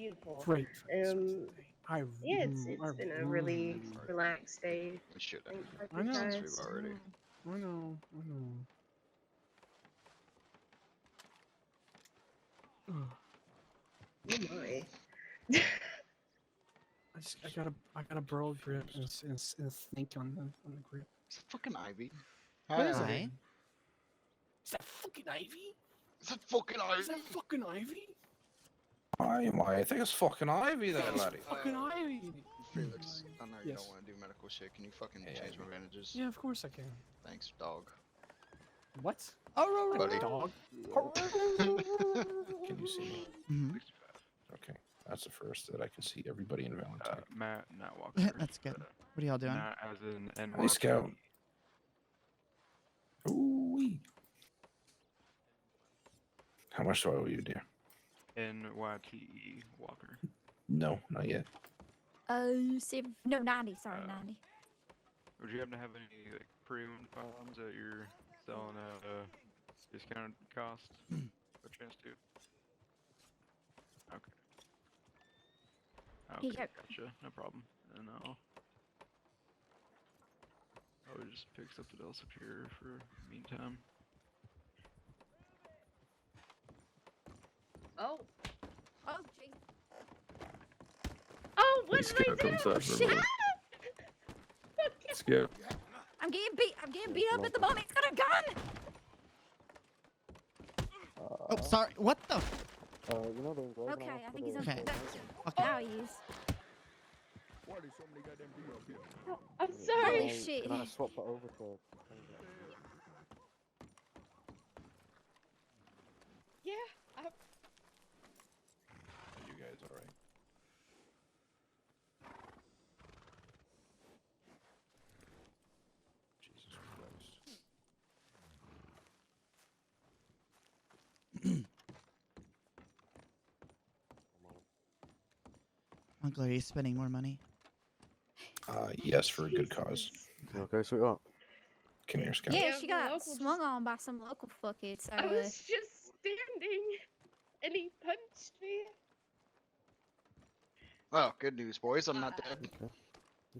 beautiful. Great. I, Yeah, I it's been a really really, relaxed day. We should have. Thanks, like I you know. Since we've guys. already. I know. I know. Ugh. Oh my. I got a burl grip and think on the grip. Is that fucking Ivy? What is Hi. it? Is that fucking Ivy? Is that fucking Ivy? Is that fucking Ivy? I think it's fucking Ivy there, laddie. Fucking Ivy. Felix, I know you Yes. don't want to do medical shit. Can you fucking Hey, change my Ivy. bandages? Yeah, of course I can. Thanks, dog. What? Oh, Buddy. Dog. Can you see me? Mhm. Okay, that's the first that I can see everybody in Valentine. Matt, not Walker. That's good. What are y'all doing? Not as in N. Hey, Scout. Ooh-wee. How much do I owe you, dear? NYTE Walker. No, not yet. No, 90. Sorry, 90. Would you happen to have any like pre-owned firearms that you're selling at a discounted cost? A chance to? Okay. Okay, Yep. gotcha. No problem. And I'll just pick something else up here for meantime. Oh. Oh, jeez. Oh, what Please did I Scout, come do? inside for a Shit! minute. Scout. I'm getting beat up at the moment. He's got a gun. Oh, sorry. What the? Okay, I think he's on. Okay. Okay. Now he is. I'm Holy sorry. shit. Yeah. Are you guys alright? Jesus Christ. Uncle, are you spending more money? Yes, for a good cause. Okay, sweetheart. Come here, Scout. Yeah, Yeah, she the got local swung on by some local fuckhead. So I was just standing, and he punched me. Well, good news, boys. I'm not dead. Okay.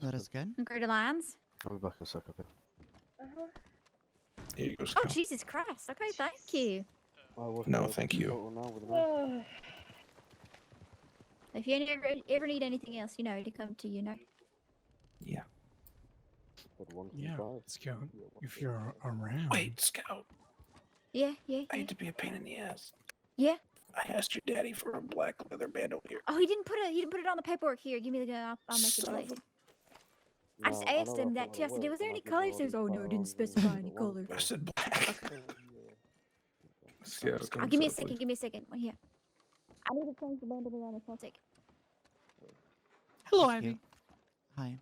That is good. greater lines. I'll be back in a sec, okay? Uh-huh. Here you go, Oh Scout. Jesus Christ. Okay, thank you. No, thank you. Oh. If you ever need anything else, you know to come to Yeah. Yeah, Scout. If you're around. Wait, Scout. Yeah. I hate to be a pain in the ass. Yeah. I asked your daddy for a black leather band over here. Oh, he didn't put it on the paperwork here. Give me the gun. I'll make it Son of black. I just asked him that too. I said, "Was there any colors?" He goes, "Oh no, it didn't specify any color." I said black. Scout, come Give me a inside, second. please. Give me a second. Well, here. I need to change the bandage around this one second. Hello, Thank you. Ivy. Hi.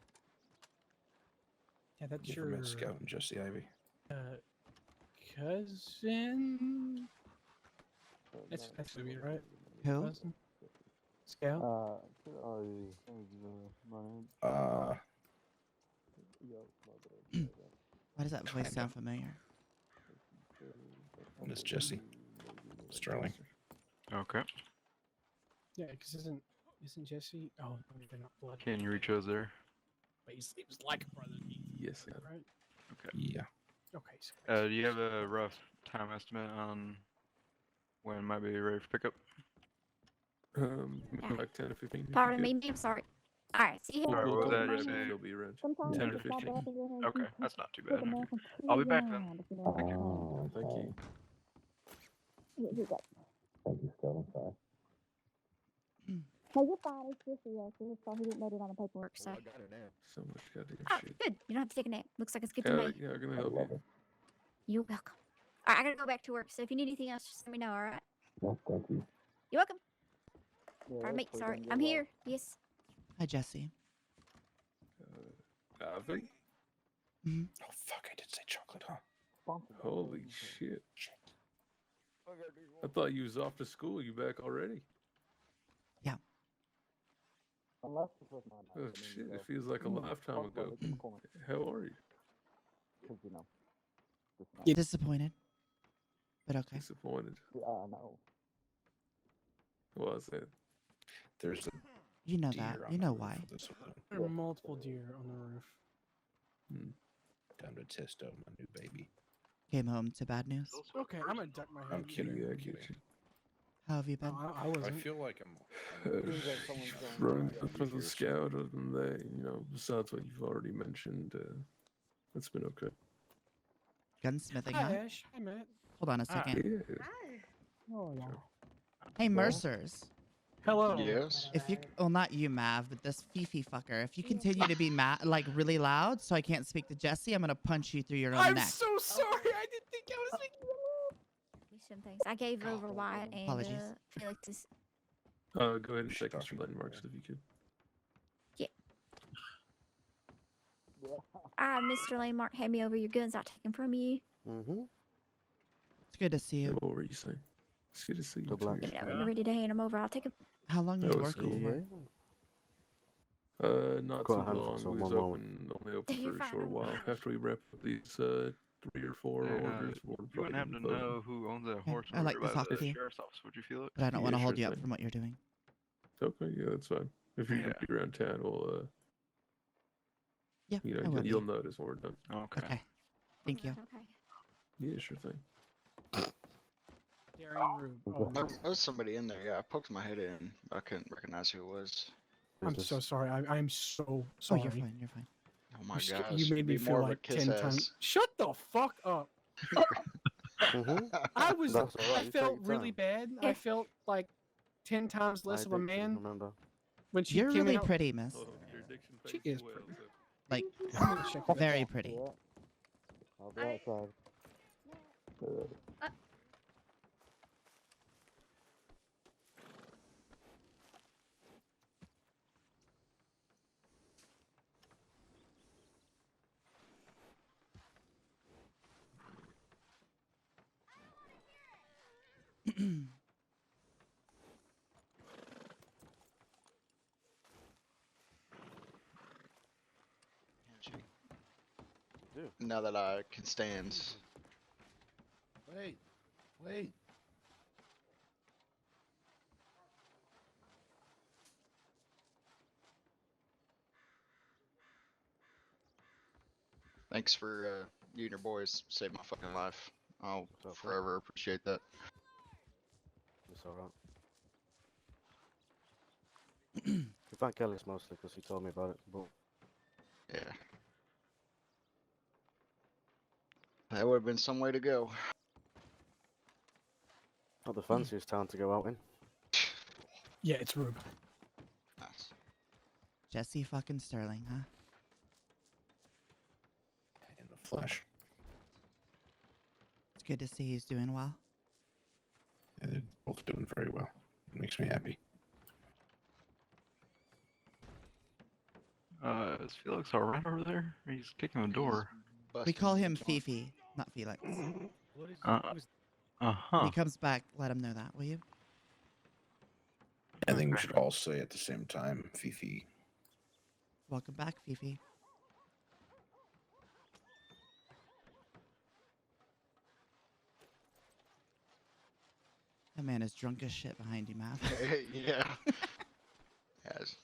Yeah, that's You your ever met Scout and Jesse Ivy? cousin. That's gonna be right. Who? Cousin. Scout. Why does that voice sound familiar? Miss Jesse. Sterling. Okay. Yeah, because isn't Jesse? Oh, no, they're not blood. Can you reach those there? But he was like a brother to me. Yes, Scout. Right. Okay. Yeah. Okay. So Do you have a rough time estimate on when it might be ready for pickup? Yeah. Like 10 or 15. if you Pardon could. me. I'm sorry. All right. See you. Alright, what was that you Rest say? will be around. 10 or 15. Okay, that's not too bad. Okay. I'll be back then. Thank you. Oh, Thank you. Thank you, Scout. I'm sorry. No, you're fine. It's just he didn't note it on the paperwork. So. So much goddamn Oh, shit. good. You don't have to take a nap. Looks like it's good to Yeah, me. yeah, I'm gonna I help love you. it. You're welcome. All right, I gotta go back to work. So if you need anything else, just let me know. All right. No, thank you. You're welcome. Pardon me. Sorry. I'm here. Yes. Hi, Jesse. Ivy? Mhm. Oh, fuck, I did say chocolate, huh? Holy shit. I thought you was off to school. You back already? Yeah. Oh shit, it feels like a lifetime ago. How are you? Disappointed. But okay. Disappointed. Why is that? There's a You know deer that. on You the know roof why. of this one. There are multiple deer on the roof. Time to test out my new baby. Came home to bad news. Okay, I'm gonna duck my head. I'm kidding. Yeah, I'm I get kidding. How have you been? No, I I wasn't. feel like I'm Seems like someone's going Running by. up as a scout, other than that, besides what you've already mentioned, it's been okay. Gunsmithing, Hi, huh? Ash. Hi, Matt. Hold on a Ah. second. Yeah. Hi. Oh, yeah. Hey, Mercers. Hello. Yes. If you, well, not you, Mav, but this Fifi fucker. If you continue to be like really loud, so I can't speak to Jesse, I'm gonna punch you through your own I'm neck. so sorry. I didn't think I was thinking. Some things. I gave over Wyatt and Apologies. Felix's. Go ahead and check Mr. Landmarks if you could. Mr. Landmark, hand me over your guns. I'll take them from you. Mm-hmm. It's good to see Yeah, you. what were you saying? It's good to see you. Good luck. too. Let me know when you're ready to hand them over. I'll take them. How long are That you was working cool. for? Not Got too a handful, long. so We was one only open You're for a fine, short I'm while. fine. After we wrap up these 3 or 4 orders, we'll You probably wouldn't happen to vote. know who owns that Okay, horse I like over to by talk the to you. sheriff's office, would you feel it? But I don't want to Yeah, hold sure you up thing. from what you're doing. Okay, yeah, that's fine. If you're gonna Yeah. be around town, we'll Yeah, I will you'll be. notice when we're done. Okay. Okay. Thank you. Okay. Yeah, sure thing. Darian Rube. Oh, There was somebody in there. Yeah, I poked my head in. I couldn't recognize who it was. I'm so sorry. I'm so sorry. Oh, you're fine. You're fine. Oh my You gosh. you made me be feel more of a like kiss 10 times. ass. Shut the fuck up. Mm-hmm. I was. That's all right, I you take felt your really bad. I felt like 10 times less of a man Remember? when she You're came really out. pretty, miss. Oh, your addiction She pays is well, pretty. so- Like, I'm gonna check it. very pretty. Yeah. I'll be I- outside. Now that I can stand. Wait. Thanks for you and your boys saved my fucking life. I'll It's okay. forever appreciate that. It's alright. We thank Ellis mostly because he told me about it, but Yeah. That would have been some way to go. not the fanciest town to go out in. Yeah, it's Rube. Nice. Jesse fucking Sterling, huh? In the flesh. It's good to see he's doing well. Yeah, they're both doing very well. It makes me happy. Is Felix alright over there? He's kicking the door. We Busting call him the door. Fifi, not Felix. When Uh-huh. he comes back, let him know that, will you? I think we should all say at the same time, Fifi. Welcome back, Fifi. That man is drunk as shit behind you, Mav. Yeah. Yes.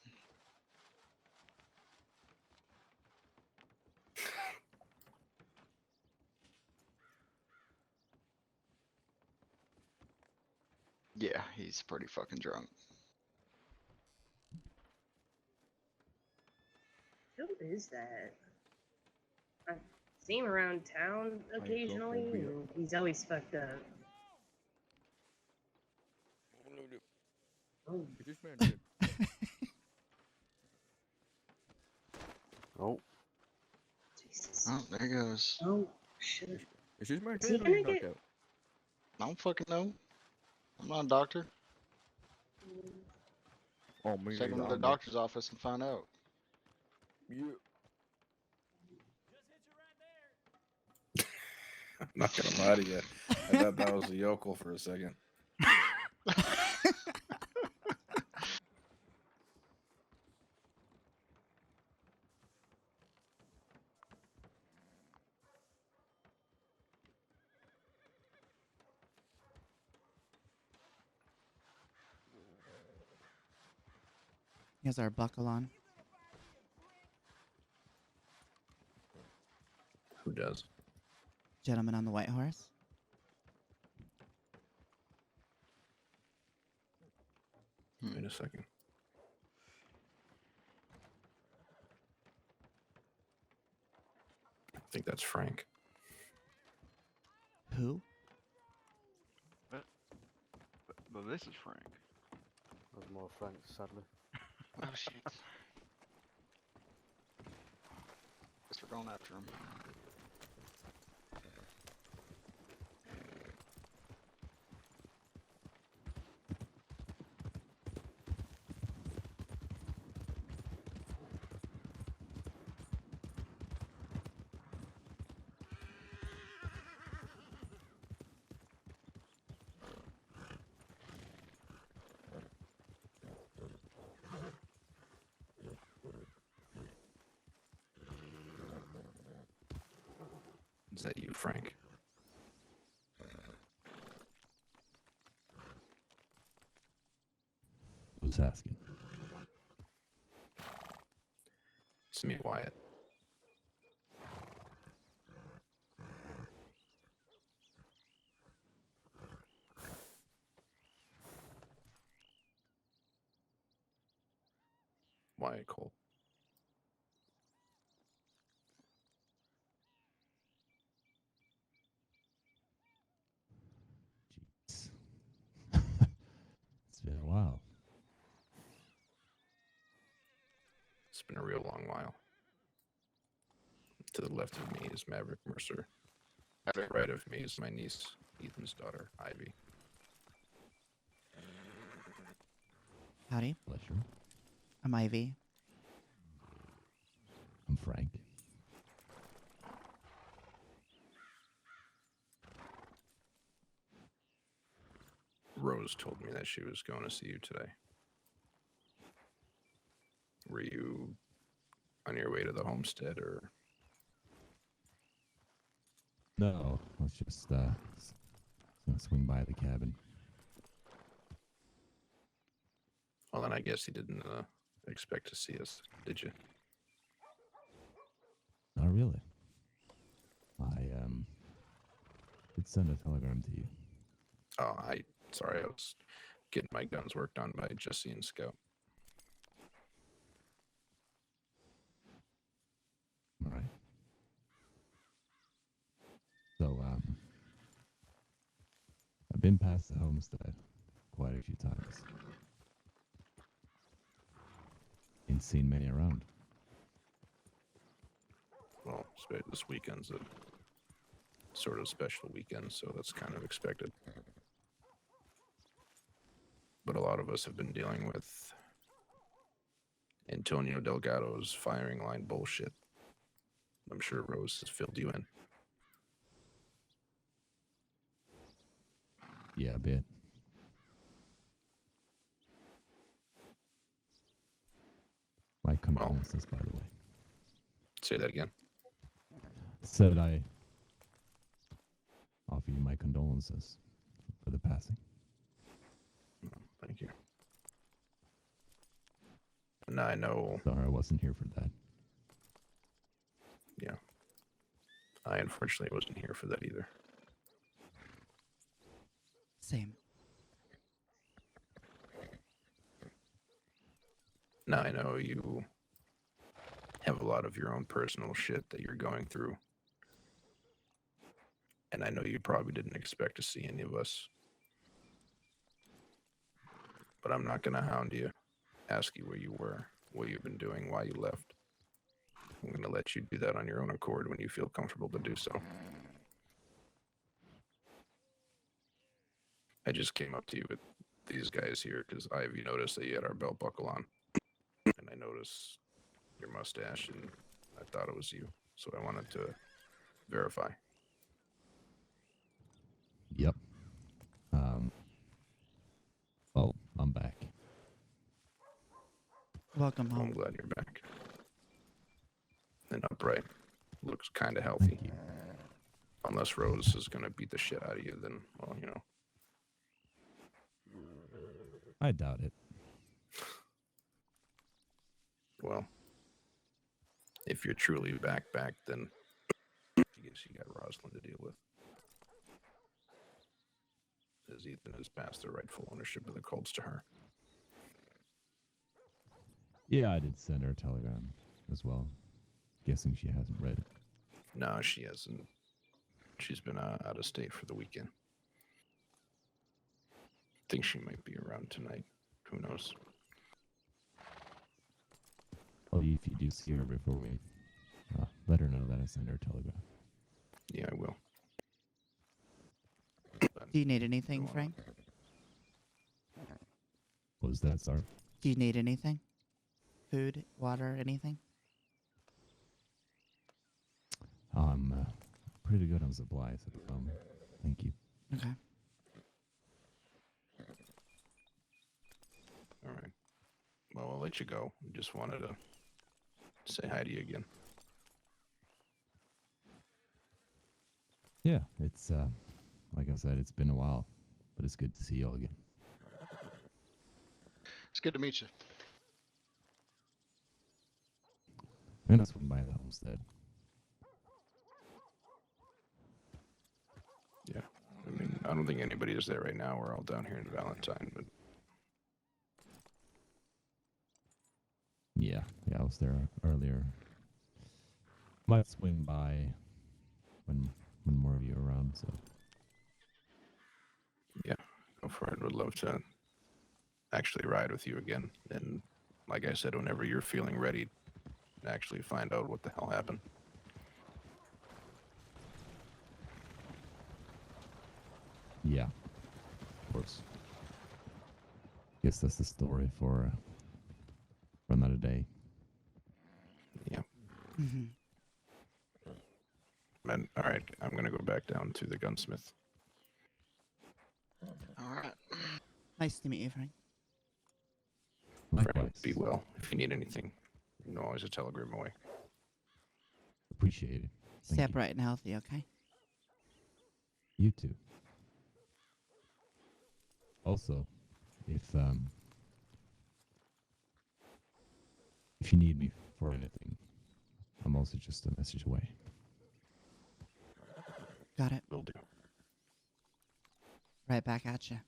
Yeah, he's pretty fucking drunk. Who is that? I see him around town occasionally, and he's always fucked up. Oh, Oh, Jesus. Oh, there he goes. Oh, shit. Is this my Is he gonna get... I don't fucking know. I'm not a doctor. Oh, me Take him to neither. the doctor's office and find out. You. I'm not gonna lie to you. I thought that was a yokel for a second. He has our buckle on. Who does? Gentleman on the white horse. Wait a second. I think that's Frank. Who? But this is Frank. There's more Franks, sadly. Oh shit. Guess we're going after him. Is that you, Frank? Who's asking? It's me, Wyatt. Wyatt Colt. Jeez. It's been a while. It's been a real long while. To the left of me is Maverick Mercer. To the right of me is my niece, Ethan's daughter, Ivy. Howdy. Pleasure. I'm Ivy. I'm Frank. Rose told me that she was going to see you today. Were you on your way to the homestead, or? No, I was just gonna swing by the cabin. Well, then I guess you didn't expect to see us, did you? Not really. I did send a telegram to you. Oh, sorry, I was getting my guns worked on by Jesse and Scout. All right. So I've been past the homestead quite a few times. Ain't seen many around. Well, this weekend's a sort of special weekend, so that's kind of expected. But a lot of us have been dealing with Antonio Delgado's firing line bullshit. I'm sure Rose has filled you in. Yeah, a bit. My condolences, by the way. Say that again. Said I offer you my condolences for the passing. Oh, thank you. Now I know. Sorry, I wasn't here for that. Yeah. I unfortunately wasn't here for that either. Same. Now I know you have a lot of your own personal shit that you're going through. And I know you probably didn't expect to see any of us. But I'm not going to hound you, ask you where you were, what you've been doing, why you left. I'm going to let you do that on your own accord when you feel comfortable to do so. I just came up to you with these guys here because Ivy noticed that you had our belt buckle on. And I noticed your mustache, and I thought it was you. So I wanted to verify. Yep. Well, I'm back. Welcome I'm home. glad you're back. And upright. Looks kind of healthy. Thank you. Unless Rose is going to beat the shit out of you, then, well, you know. I doubt it. Well, if you're truly back, then I guess you got Rosalind to deal with. As Ethan has passed the rightful ownership of the Colts to her. Yeah, I did send her a telegram as well. Guessing she hasn't read it. No, she hasn't. She's been out of state for the weekend. Think she might be around tonight. Who knows? Well, if you do see her before we let her know that I sent her a telegram. Yeah, I will. Do you need anything, Frank? What was that, sorry? Do you need anything? Food, water, anything? I'm pretty good on supplies at the moment. Thank you. Okay. All right. Well, I'll let you go. Just wanted to say hi to you again. Yeah, it's like I said, it's been a while, but it's good to see you all again. It's good to meet you. I'm gonna swing by the homestead. Yeah. I mean, I don't think anybody is there right now. We're all down here in Valentine, but Yeah, I was there earlier. Might swing by when more of you are around. So yeah, go for it. Would love to actually ride with you again. And like I said, whenever you're feeling ready to actually find out what the hell happened. yeah, of course. Guess that's the story for another day. Yeah. Mm-hmm. And all right, I'm gonna go back down to the gunsmith. All right. Nice to meet you, Frank. Likewise. Frank, be well. If you need anything, you know, always a telegram away. Appreciate it. Stay Thank you. upright and healthy, okay? You too. Also, if you need me for anything, I'm also just a message away. Got it. Will do. Right back at you.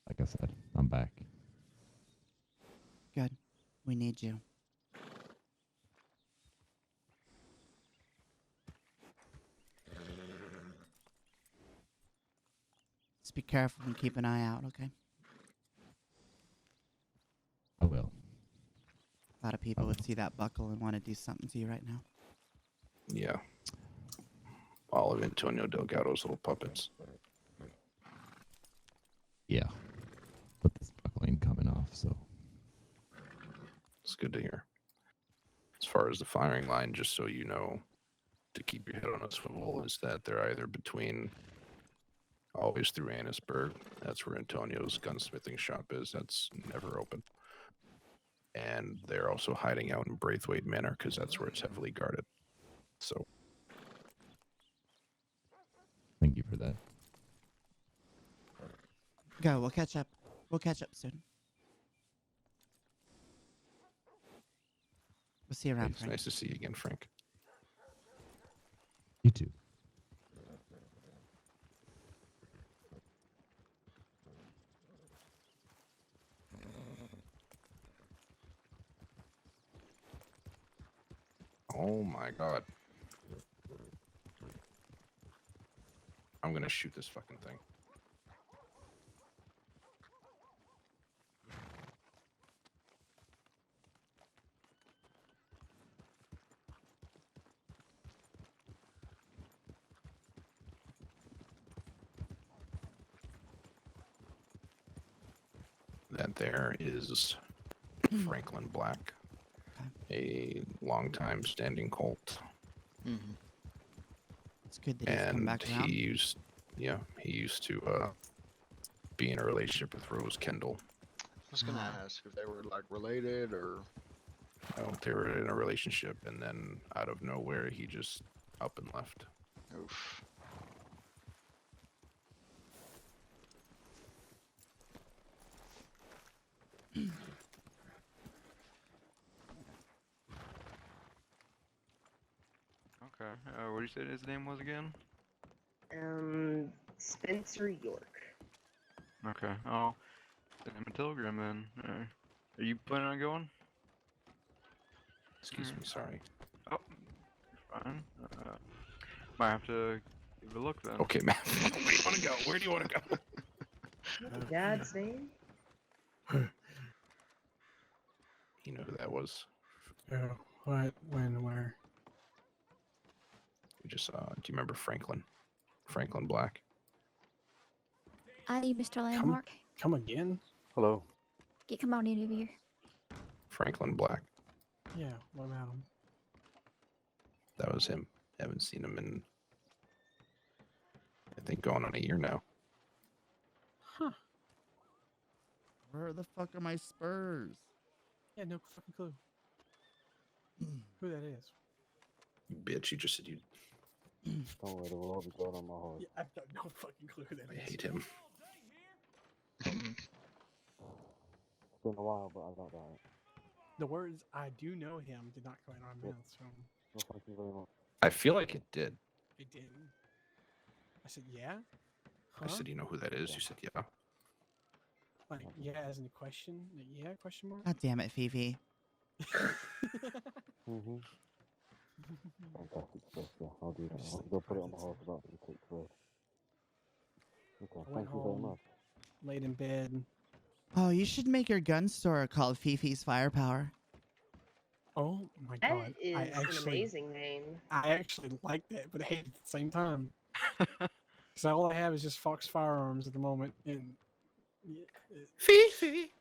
Like I said, I'm back. Good. We need you. Just be careful and keep an eye out, okay? I will. A lot of people would see that buckle and want to do something to you right now. Yeah. All of Antonio Delgado's little puppets. Yeah. But this buckle ain't coming off, so. It's good to hear. As far as the firing line, just so you know, to keep your head on a swivel, is that they're either between always through Annisburg. That's where Antonio's gunsmithing shop is. That's never open. And they're also hiding out in Braithwaite Manor because that's where it's heavily guarded. So Thank you for that. Go. We'll catch up. We'll catch up soon. We'll see you around, it's Frank. nice to see you again, Frank. You too. Oh my god. I'm gonna shoot this fucking thing. That there is Franklin Black, a longtime standing Colt. Mm-hmm. It's good that he's come And back around. he used to be in a relationship with Rose Kendall. I was gonna ask if they were like related or. They were in a relationship, and then out of nowhere, he just up and left. Oof. What did you say his name was again? Spencer York. Okay. I'll send him a telegram then. Are you planning on going? Excuse me, sorry. Oh, you're fine. Might have to give it a look then. Okay, man. Where do you want to go? Where do you want to go? What God's name? You know who that was? Oh, what? When? Where? We just saw. Do you remember Franklin? Franklin Black. Aye, Mr. Landmark. Come again? Hello. Come on in over here. Franklin Black. Yeah. What about him? That was him. Haven't seen him in, I think, going on a year now. Huh? Where the fuck are my spurs? Yeah, no fucking clue. Who that is? You bitch! You just said you. Don't worry, there will always blood on my heart. Yeah, I've got no fucking clue who that I is. hate him. It's been a while, but I got that. The words "I do know him" did not come out of my mouth, so Well, thank you very much. I feel like it did. it didn't. I said, "Yeah." Huh? I said, you know who that is? You said, yeah. Like, yeah, as in a question. Like, yeah, question mark. God damn it, Fifi. Mm-hmm. Fantastic stuff, yeah, I'll do that. I'll go put it on my heart about the quick first. Okay, I went thank you very home, much. laid in bed. Oh, you should make your gun store called Fifi's Firepower. Oh my That god! is I an actually, amazing name. I actually like that, but hate it at the same time. So all I have is just Fox Firearms at the moment, and Fifi.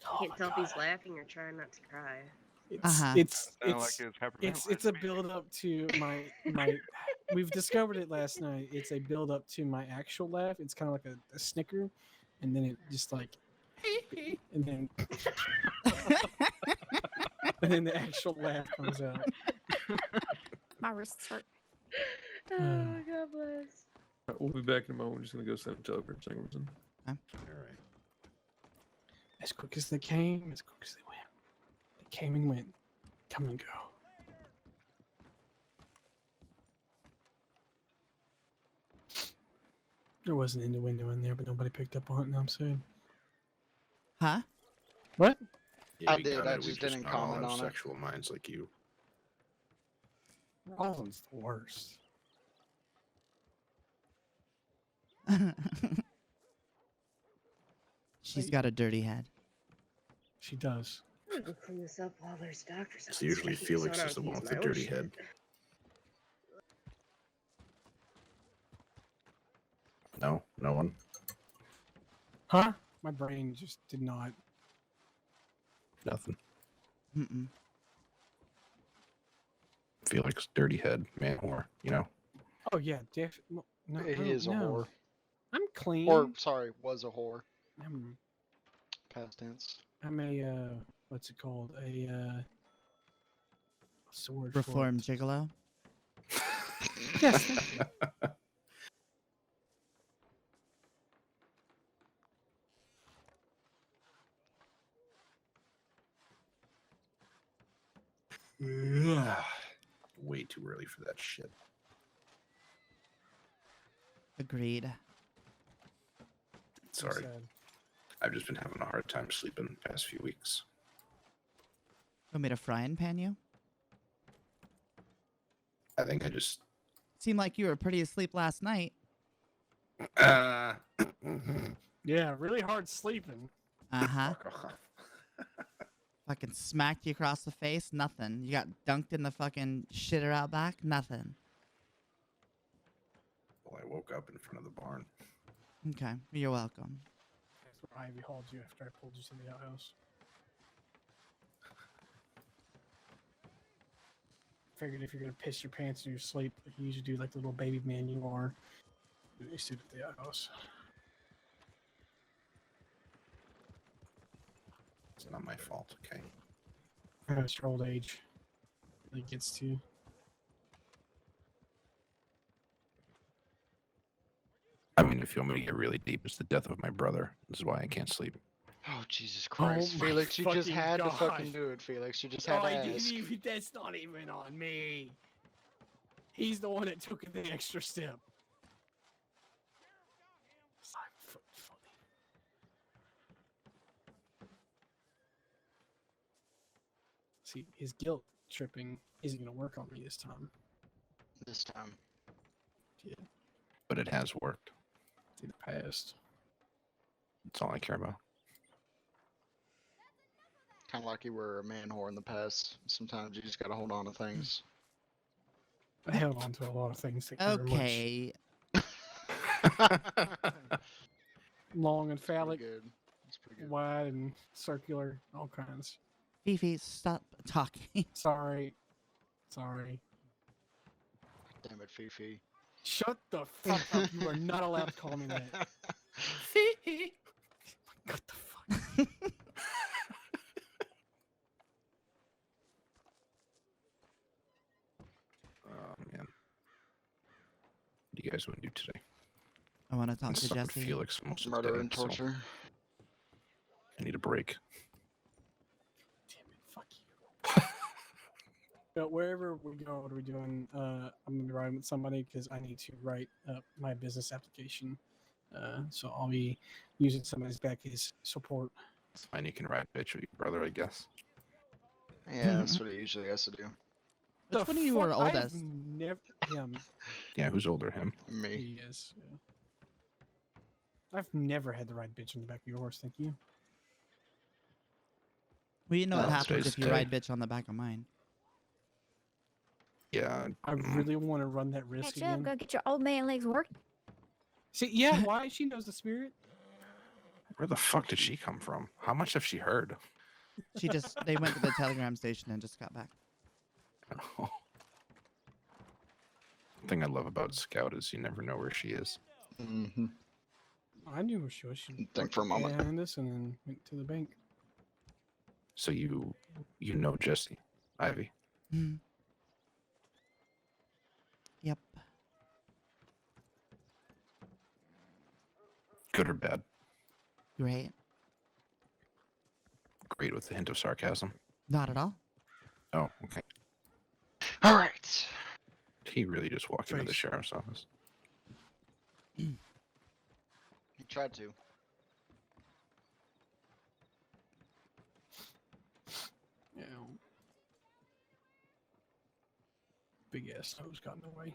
I can't tell if he's laughing or trying not to cry. it's Sounded like it was hyperventilating it's to a me. build up to my. We've discovered it last night. It's a build up to my actual laugh. It's kind of like a snicker, and then it just like, and then and then the actual laugh comes out. My wrists hurt. Oh, God bless. We'll be back in a moment. We're just gonna go send a telegram to Singleton. All right. As quick as they came, as quick as they went. They came and went. Come and go. There was an innuendo in there, but nobody picked up on it, and I'm sad. Huh? What? I we did, kinda- I we just didn't not all comment have on it. sexual minds like you. Roland's the worst. She's got a dirty head. She does. I'm gonna go clean this up while there's doctors. It's usually Felix is the one with the dirty head. No, no one. Huh? My brain just did not. Nothing. Mm-mm. Felix, dirty head, man whore, you know? Oh yeah, no, He is a whore. I'm clean. Or, sorry, was a whore. I'm Past tense. a what's it called? What's the word? Reform gigolo. Yes. Thank you. Way too early for that shit. Agreed. Sorry. Sad. I've just been having a hard time sleeping the past few weeks. Want me to frying pan you? I think I just. Seemed like you were pretty asleep last night. Yeah, really hard sleeping. Uh-huh. Fucking smacked you across the face. Nothing. You got dunked in the fucking shitter out back. Nothing. Well, I woke up in front of the barn. Okay. You're welcome. That's where Ivy hauled you after I pulled you to the outhouse. Figured if you're gonna piss your pants in your sleep, like you usually do, like the little baby man you are, you sit at the outhouse. It's not my fault, okay? It's your old age. It gets to you. I mean, if you want me to get really deep, it's the death of my brother. This is why I can't sleep. Oh Jesus Christ, my Felix! You just fucking had to fucking gosh. do it, Felix. You just had to I didn't ask. even. That's not even on me. He's the one that took the extra step. It's not fucking funny. See, his guilt tripping isn't gonna work on me this time. This time. Yeah, But it has worked. in the past. That's all I care about. Kind of like you were a man whore in the past. Sometimes you just gotta hold on to things. I held on to a lot of things. Thank you very much. Okay. Long and Pretty phallic, good. That's pretty good. wide and circular, all kinds. Fifi, stop talking. Sorry. Damn it, Fifi. Shut the fuck up. You are not allowed to call me that. Fifi. What the fuck? Oh man. What do you guys want to do today? I want to talk I'm to stuck with Jesse. Felix most of the Murder day, and so torture. I need a break. Damn it, fuck you. But wherever we go, what are we doing? I'm gonna be riding with somebody because I need to write up my business application. So I'll be using somebody's back as support. It's fine. You can ride bitch with your brother, I guess. Yeah, that's what he usually has to do. Which one of you are I've oldest? never him. Yeah, who's older, him? Me. He is. Yeah. I've never had to ride bitch on the back of your horse. Thank you. Well, you know what Well, happens today's if you the day. ride bitch on the back of mine. Yeah. I really want to run that risk Catch up, again. go get your old man legs working. See, yeah, why? She knows the spirit. Where the fuck did she come from? How much have she heard? They went to the telegram station and just got back. Oh. The thing I love about Scout is you never know where she is. Mm-hmm. I knew where she was. She Think for a moment. behind us and then went to the bank. So you know Jesse, Ivy. Hmm. Yep. Good or bad? Great. Great with a hint of sarcasm. Not at all. Oh, okay. All right. He really just walked into the Trace. sheriff's office. He tried to. Yeah. Big ass nose got in the way.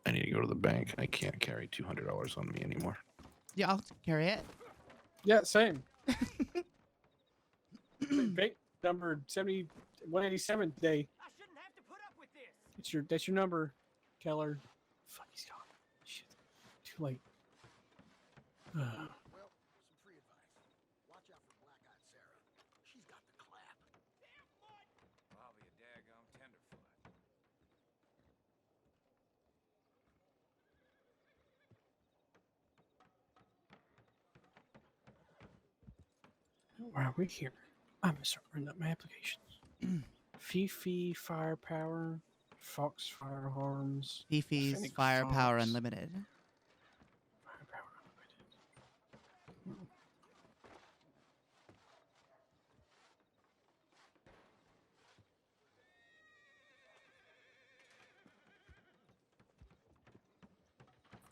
I need to go to the bank. I can't carry $200 on me anymore. Yeah, I'll carry it. Yeah, same. Bank number 187 today. I shouldn't have to put up with this. That's your number, Keller. Fuck, he's gone. Shit. Too late. Well, some free advice. Watch out for black-eyed Sarah. She's got the clap. Damn what? Probably a daggone tenderfoot. Why are we here? I'm gonna start running up my applications. Fifi Firepower, Fox Firearms, Fifi's Fennec Firepower Fox. Unlimited. Firepower Unlimited.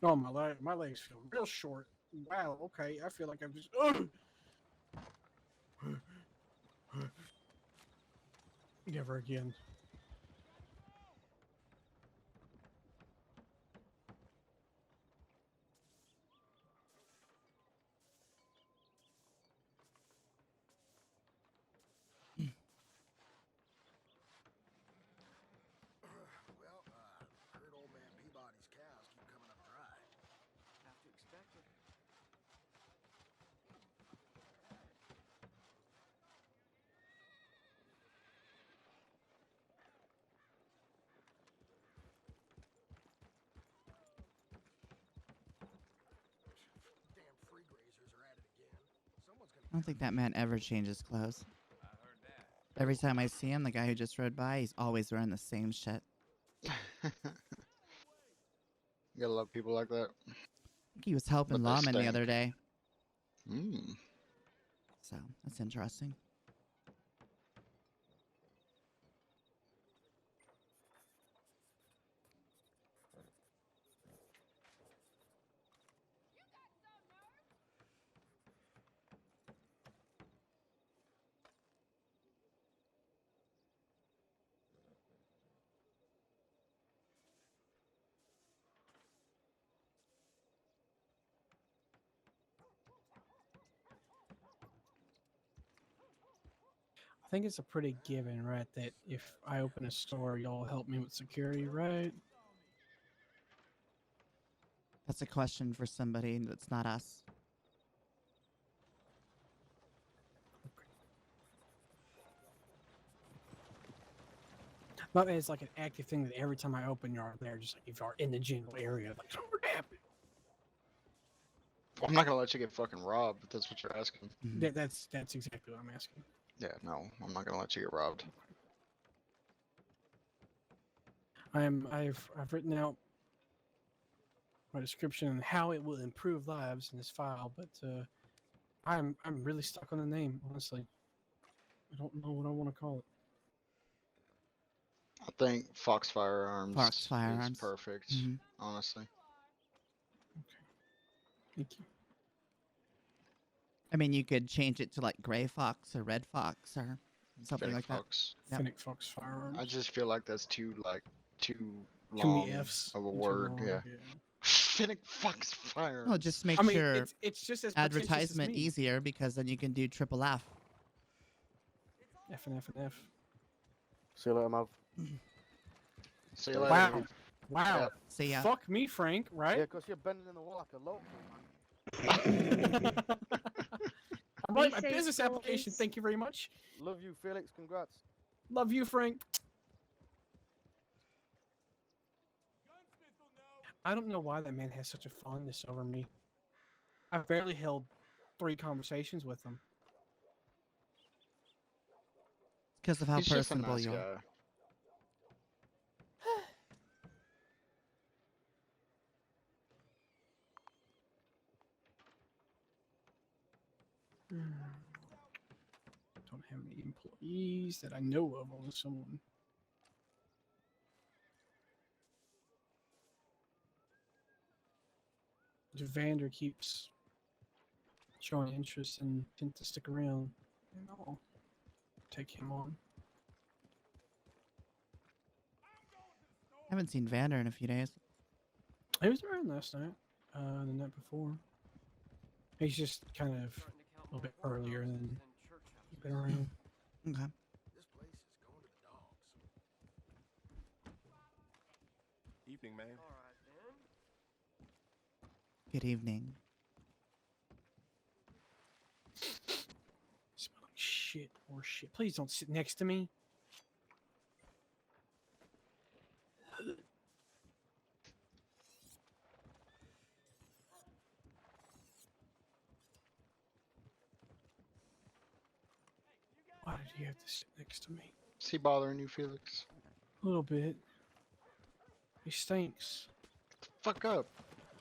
Oh, my legs feel real short. Wow. Okay, I feel like I'm just. Never again. Well, heard old man Peabody's cows keep coming up dry. Have to expect it. Damn free grazers are at it again. Someone's gonna. I don't think that man ever changes clothes. Every time I see him, the guy who just rode by, he's always wearing the same shit. You gotta love people like that. I think he was helping But they Lawman the stink. other day. Mm. So that's interesting. I think it's a pretty given, right, that if I open a store, y'all help me with security, right? That's a question for somebody that's not us. But it's like an active thing that every time I open, you're there, just like if you're in the general area, like something happened. I'm not gonna let you get fucking robbed if that's what you're asking. That's exactly what I'm asking. Yeah, no, I'm not gonna let you get robbed. I've written out my description and how it will improve lives in this file, but I'm really stuck on the name, honestly. I don't know what I want to call it. I think Fox Firearms, Fox Firearms. is perfect, Mhm. honestly. Thank you. I mean, you could change it to like Gray Fox or Red Fox or something Fennec like Fox. that. Yep. Fennec Fox Firearms. I just feel like that's too Too long many F's. of a Too word. long, Yeah. Fennec Fox Firearms. Well, it just makes I mean, your it's just as pretentious as advertisement me. easier because then you can do triple F. F and F and F. See you later, Mav. See you later. Wow. dude. Wow. Yep. See ya. Fuck me, Frank, Yeah, right? because you're bending in the wall like a local, I'm writing Be my safe, business application. boys. Thank you very much. man. Love you, Felix. Congrats. Love you, Frank. I don't know why that man has such a fondness over me. I've barely held 3 conversations with him. Because of how He's just a personable nice you are. guy. Don't have any employees that I know of on someone. Vander keeps showing interest and tend to stick around, and I'll take him on. I haven't seen Vander in a few days. He was around last night, the night before. He's just kind of a little bit earlier than he's been around. Okay. This place is going to the dogs. Evening, man. Good evening. Smell like shit or shit. Please don't sit next to me. Why did he have to sit next to me? Is he bothering you, Felix? A little bit. He stinks. Fuck up.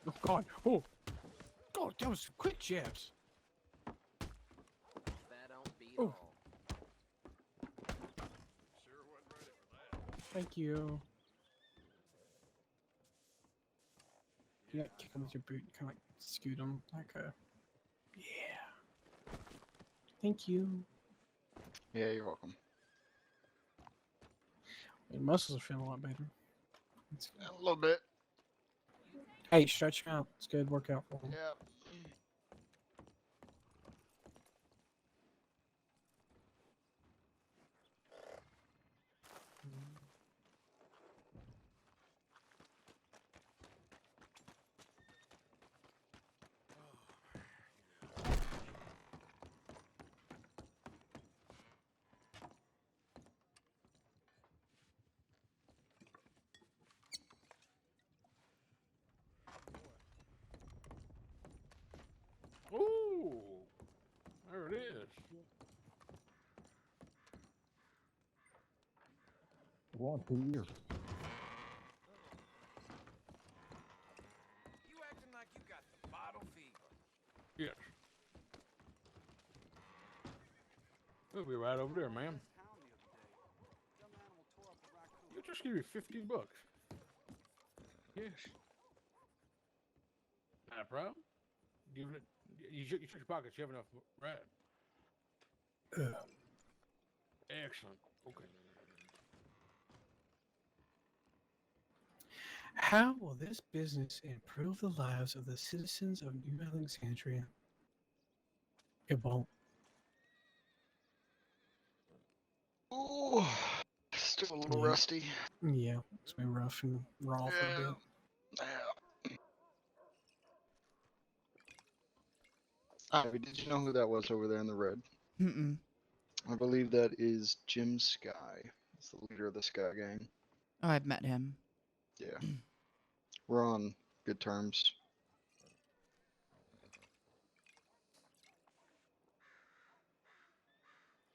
Oh God! Oh, God! That was some quick jabs. That don't beat Oh. all. Thank you. You gotta kick him with your boot and kind of like scoot him like a. Yeah. Thank you. Yeah, you're welcome. Your muscles are feeling a lot better. That's good. A little bit. Hey, stretch them out. It's a good workout for them. Yeah. Ooh, there it is. Go on, 2 years. just give you $15. Yes. Not a problem. Giving it. You check your pockets. You have enough, right? Excellent. Okay. How will this business improve the lives of the citizens of New Alexandria? It won't. Oh, still a little Yeah. rusty. Yeah, it's been rough and raw for a bit. Ivy, did you know who that was over there in the red? Mm-mm. I believe that is Jim Sky. He's the leader of the Sky Gang. Oh, I've met him. Yeah. We're on good terms.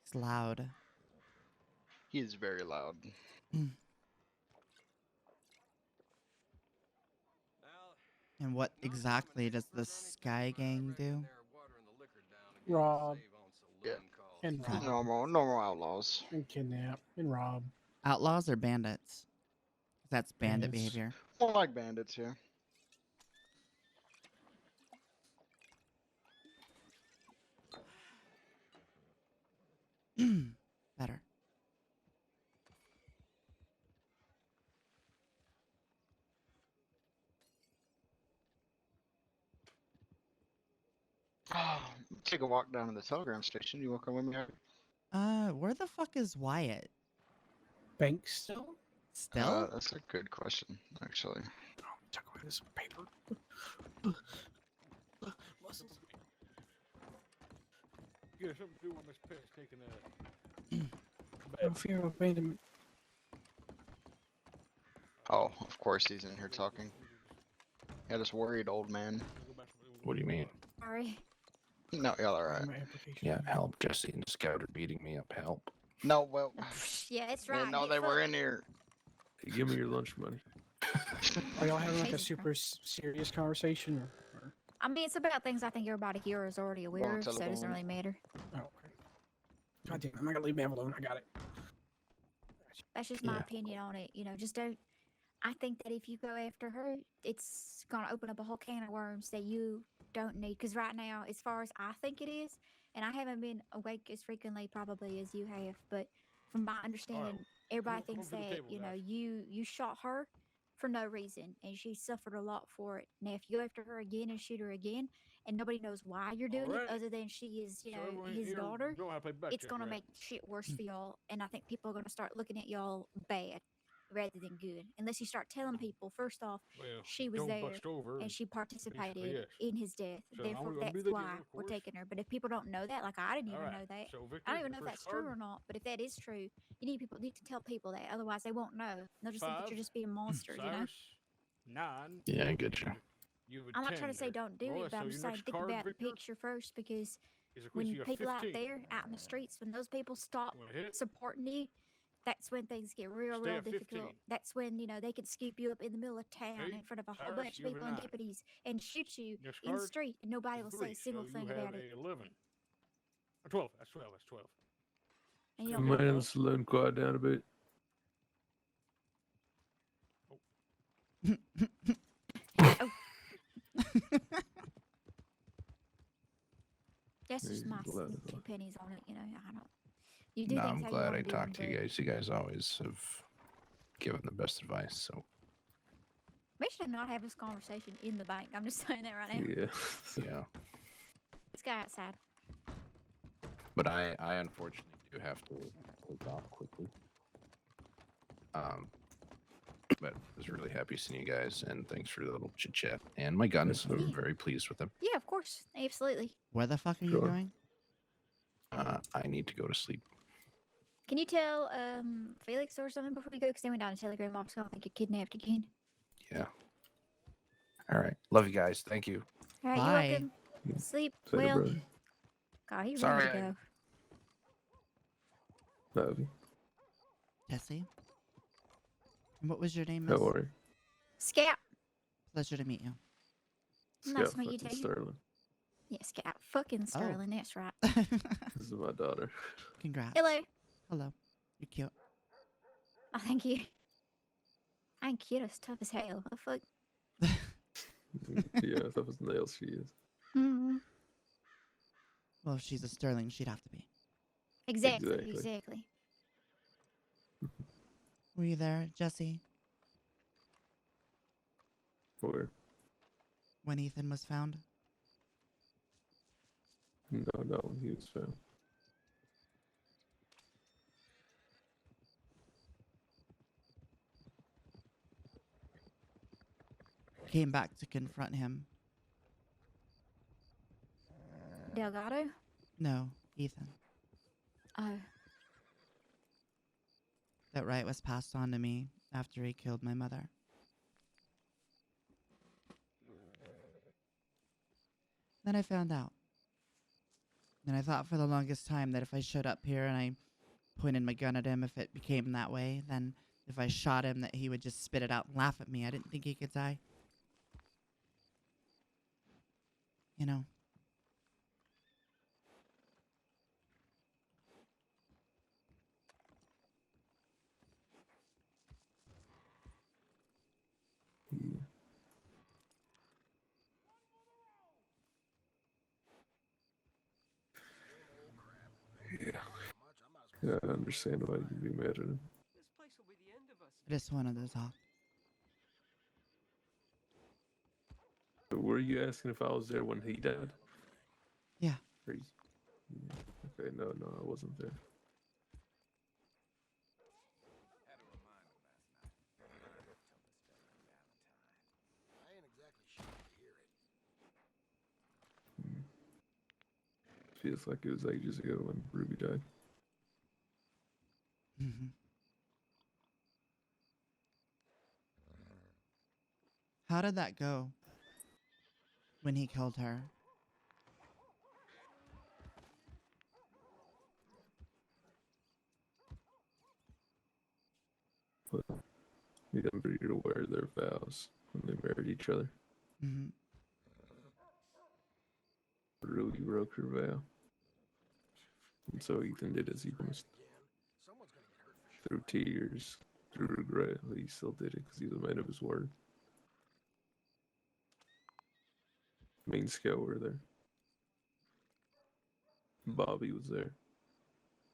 He's loud. He is very loud. And what exactly does the Sky Gang do? Rob. Yeah. And rob. Normal outlaws. And kidnap. And rob. Outlaws or bandits? That's bandit Bandits. behavior. More like bandits, yeah. Better. Take a walk down to the telegram station. You walk with me? Where the fuck is Wyatt? Bank still? Still? That's a good question, actually. Talk about this paper. Yeah, something to do with Miss Pet's taking that. No fear of abandonment. Oh, of course he's in here talking. Got us worried, old man. What do you mean? Sorry. No, y'all alright. Yeah, help. Jesse and Scout are beating me up. Help. No, well. Yeah, it's I right. didn't know Get they were fucked. in here. Hey, give me your lunch money. Are y'all having like a super serious conversation? Or... I mean, it's about things I think everybody here is already aware of, so it doesn't really matter. Oh, okay. God damn, I'm not gonna leave Mav alone. I got it. That's just my opinion on it. You know, just don't. I think that if you go after her, it's gonna open up a whole can of worms that you don't need. Because right now, as far as I think it is, and I haven't been awake as frequently probably as you have, but from my understanding, everybody Come thinks to the that table, guys. you shot her for no reason, and she suffered a lot for it. Now, if you go after her again and shoot her again, and nobody knows why you're doing it, other than she is, you So know, everyone his here daughter, know how to play it's blackjack, gonna right? make shit worse for y'all. And I think people are gonna start looking at y'all bad rather than good, unless you start telling people first off Well, she was don't there bust over and she participated yes. in his death. So Therefore, I'm gonna be that's the why dealer, of we're course. taking her. But if people don't know that, like I didn't even Alright, know that. so Victor, I don't even know if first that's true card. or not. But if that is true, you need to tell people that. Otherwise, they won't know. They'll just think that 5, you're just being monsters. You know. Cyrus, 9. Yeah, I get you. You I'm not trying to say don't do Roy, it, but so I'm your just saying next think card, about the Victor, picture first, because is a when Quincy of people out 15. there, out in the streets, when those people stop Wanna hit it? supporting you, that's when things get real, Stay real at 15. difficult. That's when, you know, they can scoop you up in the middle of town Okay, in front of a whole Cyrus, bunch of you have a people and 9. deputies and shoot you Next in the card street, and nobody is will 3, say a single so thing you have about it. a 11. 12. That's 12. That's 12. And you The don't know. man's slowing quiet down a bit. That's just He's my loud as 2 well. pennies on it, you know. I don't. You do No, things I'm how you glad want I to do talked to them, you but guys. You guys always have given the best advice. So we should not have this conversation in the bank. I'm just saying that right now. Yeah. yeah, This guy outside. but I unfortunately do have to take off quickly. But I was really happy seeing you guys, and thanks for the little chit chat. And my guns, I'm very pleased with them. Yeah, of course. Absolutely. Where the fuck are you Sure. going? I need to go to sleep. Can you tell Felix or something before we go? Because they went down to Telegram box. I don't think you're kidnapped again. Yeah. All right. Love you guys. Thank you. All right, Bye. you're welcome. Sleep Say well. brother. God, he's Sorry, ready to go. Love you. Jesse? And what was your name, How miss? are you? Scout. Pleasure to meet you. Nice Scout to meet you fucking too. Sterling. Yeah, Scout. Fucking Oh. Sterling, that's right. This is my daughter. Congrats. Hello. Hello. You're cute. Oh, thank you. ain't cute as tough as hell. The fuck? Yeah, tough as nails she is. Mm-hmm. Well, if she's a Sterling, she'd have to be. Exactly. Exactly. Were you there, Jesse? Where? When Ethan was found? No, not when he was found. Came back to confront him. Delgado? No, Ethan. Oh. That right was passed on to me after he killed my mother. Then I found out. And I thought for the longest time that if I showed up here and I pointed my gun at him, if it became that way, then if I shot him, that he would just spit it out and laugh at me. I didn't think he could die. You know. Yeah, I understand why you'd be mad at him. I just wanted to talk. But were you asking if I was there when he died? Yeah. Yeah. Okay, no, I wasn't there. I ain't exactly shocked to hear it. Feels like it was ages ago when Ruby died. Mm-hmm. How did that go when he killed her? But I'm pretty aware of their vows when they married each other. Mm-hmm. Ruby broke her vow. And so Ethan did as he promised. Through tears, through regret, but he still did it because he's a man of his word. Me and Scale were there. Bobby was there.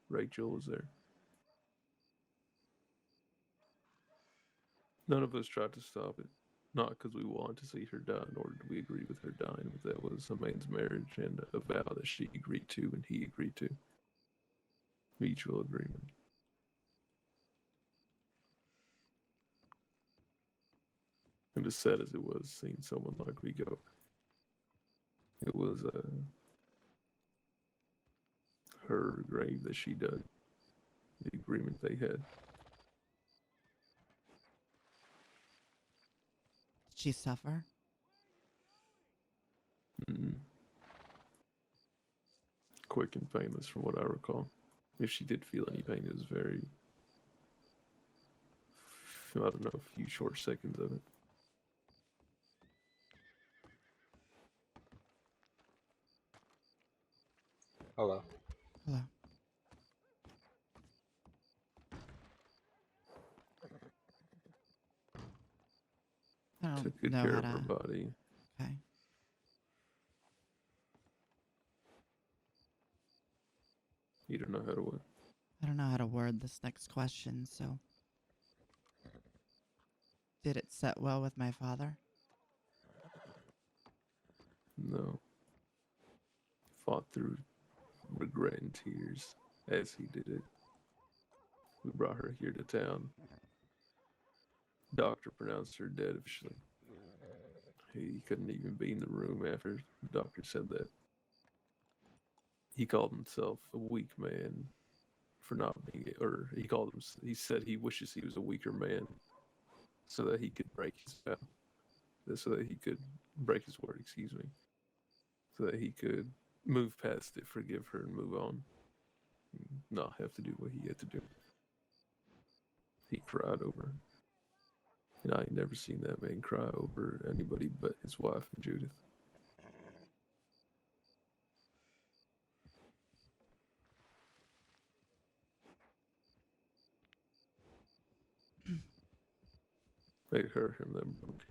Rachel was there. None of us tried to stop it. Not because we wanted to see her die, nor did we agree with her dying, but that was a man's marriage and a vow that she agreed to and he agreed to. Mutual agreement. And as sad as it was seeing someone like me go, it was her grave that she dug, the agreement they had. Did she suffer? Mm. Quick and painless from what I recall. If she did feel any pain, it was very, I don't know, a few short seconds of it. Hello. Hello. I Took don't good know care how of her to... body. Okay. You don't know how to what? I don't know how to word this next question, so... Did it set well with my father? No. Fought through regret and tears as he did it. We brought her here to town. Doctor pronounced her dead officially. He couldn't even be in the room after the doctor said that. He called himself a weak man for not being, or he said he wishes he was a weaker man so that he could break his vow. So that he could break his word, excuse me. So that he could move past it, forgive her, and move on. And not have to do what he had to do. He cried over her. And I ain't never seen that man cry over anybody but his wife and Judith. It hurt him that broke.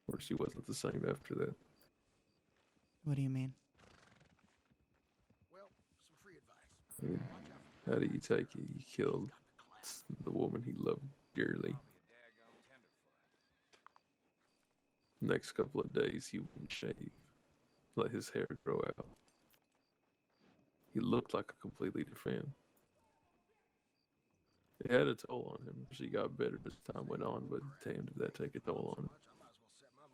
Of course, he wasn't the same after that. What do you mean? Well, some free advice. I mean, how do you take it? He killed the woman he loved dearly. Next couple of days, he wouldn't shave, let his hair grow out. He looked like a completely different man. It had a toll on him. She got better as time went on, but damn, did that take a toll on him.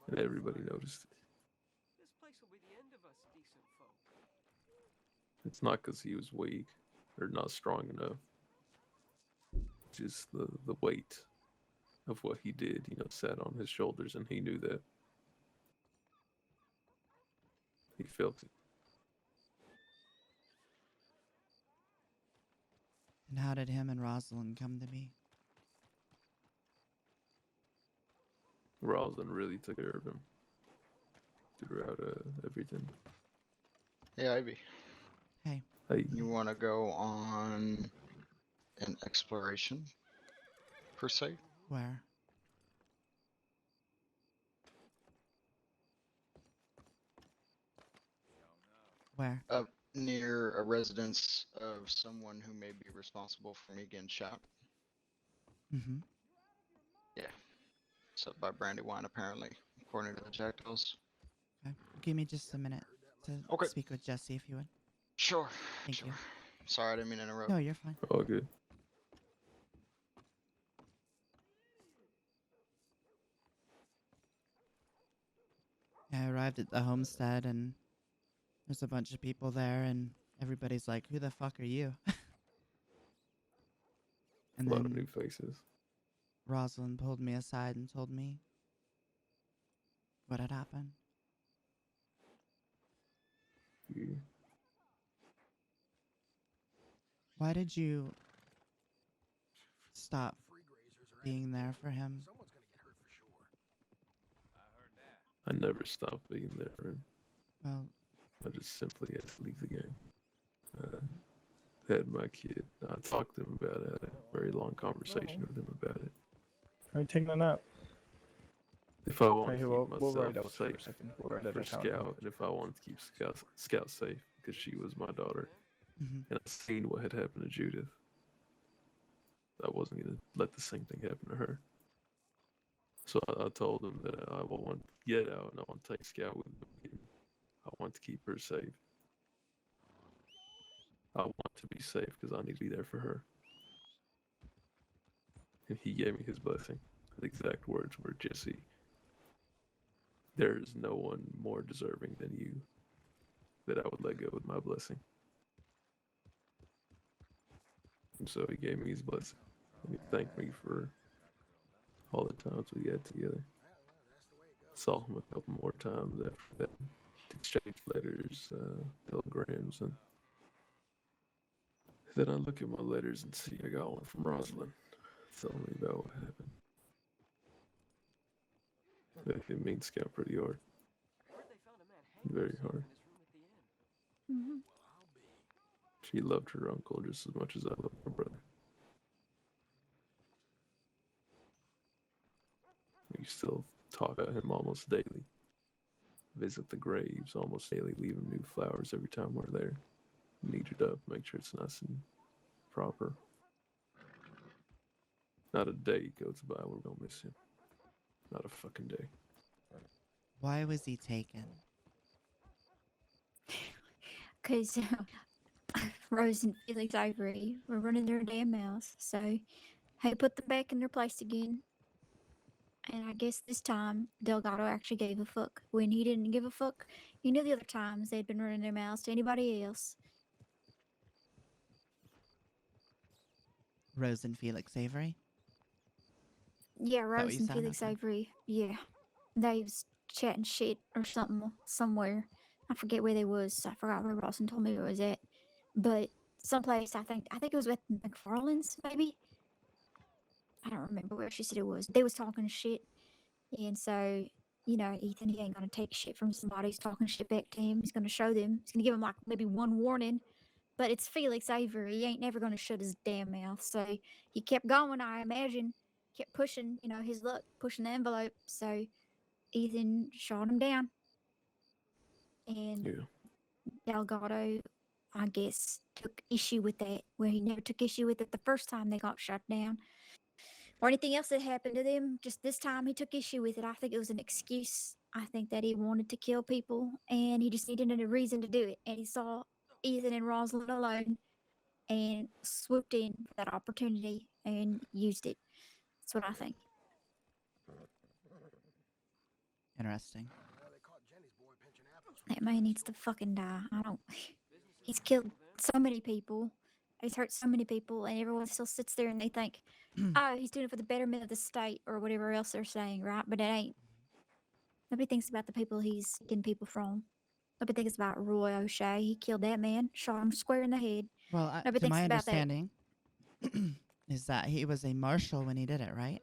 And everybody noticed it. This place will be the end of us decent folk. It's not because he was weak or not strong enough. Just the weight of what he did, sat on his shoulders, and he knew that. He felt it. And how did him and Rosalind come to be? Rosalind really took care of him throughout everything. Hey, Ivy. Hey. Hey. You want to go on an exploration, per se? Where? Where? Near a residence of someone who may be responsible for me getting shot. Mm-hmm. Yeah. It's up by Brandywine, apparently, according to the Jackdaws. Okay. Give me just a minute to speak with Jesse, if you would. Sure. Thank you. Sorry, I didn't mean to interrupt. No, you're fine. All good. I arrived at the homestead, and there's a bunch of people there, and everybody's like, "Who the fuck are you?" And a lot of then new faces. Rosalind pulled me aside and told me what had happened. Yeah. Why did you stop being there for him? I never stopped being there for him. Well, I just simply had to leave the game. Had my kid. I talked to him about it. I had a very long conversation with him about it. Are you taking a nap? If I want to Okay, keep we'll write myself out for a safe second. We'll write for that down. Scout, and if I wanted to keep Scout safe because she was my daughter, Mhm. and I seen what had happened to Judith, I wasn't gonna let the same thing happen to her. So I told him that I want to get out and I want to take Scout with me. I want to keep her safe. I want to be safe because I need to be there for her. And he gave me his blessing. His exact words were, "Jesse, there is no one more deserving than you that I would let go with my blessing." And so he gave me his blessing. And he thanked me for all the times we had together. Saw him a couple more times after that. Exchanged letters, telegrams, and then I look at my letters and see I got one from Rosalind telling me about what happened. It means Scout pretty hard. Very hard. Mm-hmm. She loved her uncle just as much as I loved my brother. We still talk about him almost daily. Visit the graves almost daily, leave him new flowers every time we're there. Neat it up, make sure it's nice and proper. Not a day goes by where we don't miss him. Not a fucking day. Why was he taken? Because Rose and Felix Avery were running their damn mouths, so I put them back in their place again. And I guess this time Delgado actually gave a fuck. When he didn't give a fuck, you know, the other times they'd been running their mouths to anybody else. Rose and Felix Avery? Yeah, that what Rose you and said? Felix Okay. Avery. Yeah, they was chatting shit or something somewhere. I forget where they was. I forgot where Rosalind told me it was at, but someplace I think it was with McFarland's maybe. I don't remember where she said it was. They was talking shit, and so you know, Ethan, he ain't gonna take shit from somebody who's talking shit back to him. He's gonna show them. He's gonna give them like maybe one warning, But it's Felix Avery. He ain't never going to shut his damn mouth. So he kept going, I imagine, kept pushing, his luck, pushing the envelope. So Ethan shot him down. And Yeah. Delgado, I guess, took issue with that, where he never took issue with it the first time they got shot down. Or anything else that happened to them. Just this time he took issue with it. I think it was an excuse. I think that he wanted to kill people and he just needed a reason to do it. And he saw Ethan and Rosalind alone and swooped in for that opportunity and used it. That's what I think. Interesting. That man needs to fucking die. I don't. He's killed so many people. He's hurt so many people, and everyone still sits there and they think, oh, he's doing it for the betterment of the state or whatever else they're saying, right? But it ain't. Nobody thinks about the people he's taking people from. Nobody thinks about Roy O'Shea. He killed that man, shot him square in the head. Well, Nobody to thinks my about that. understanding, is that he was a marshal when he did it, right?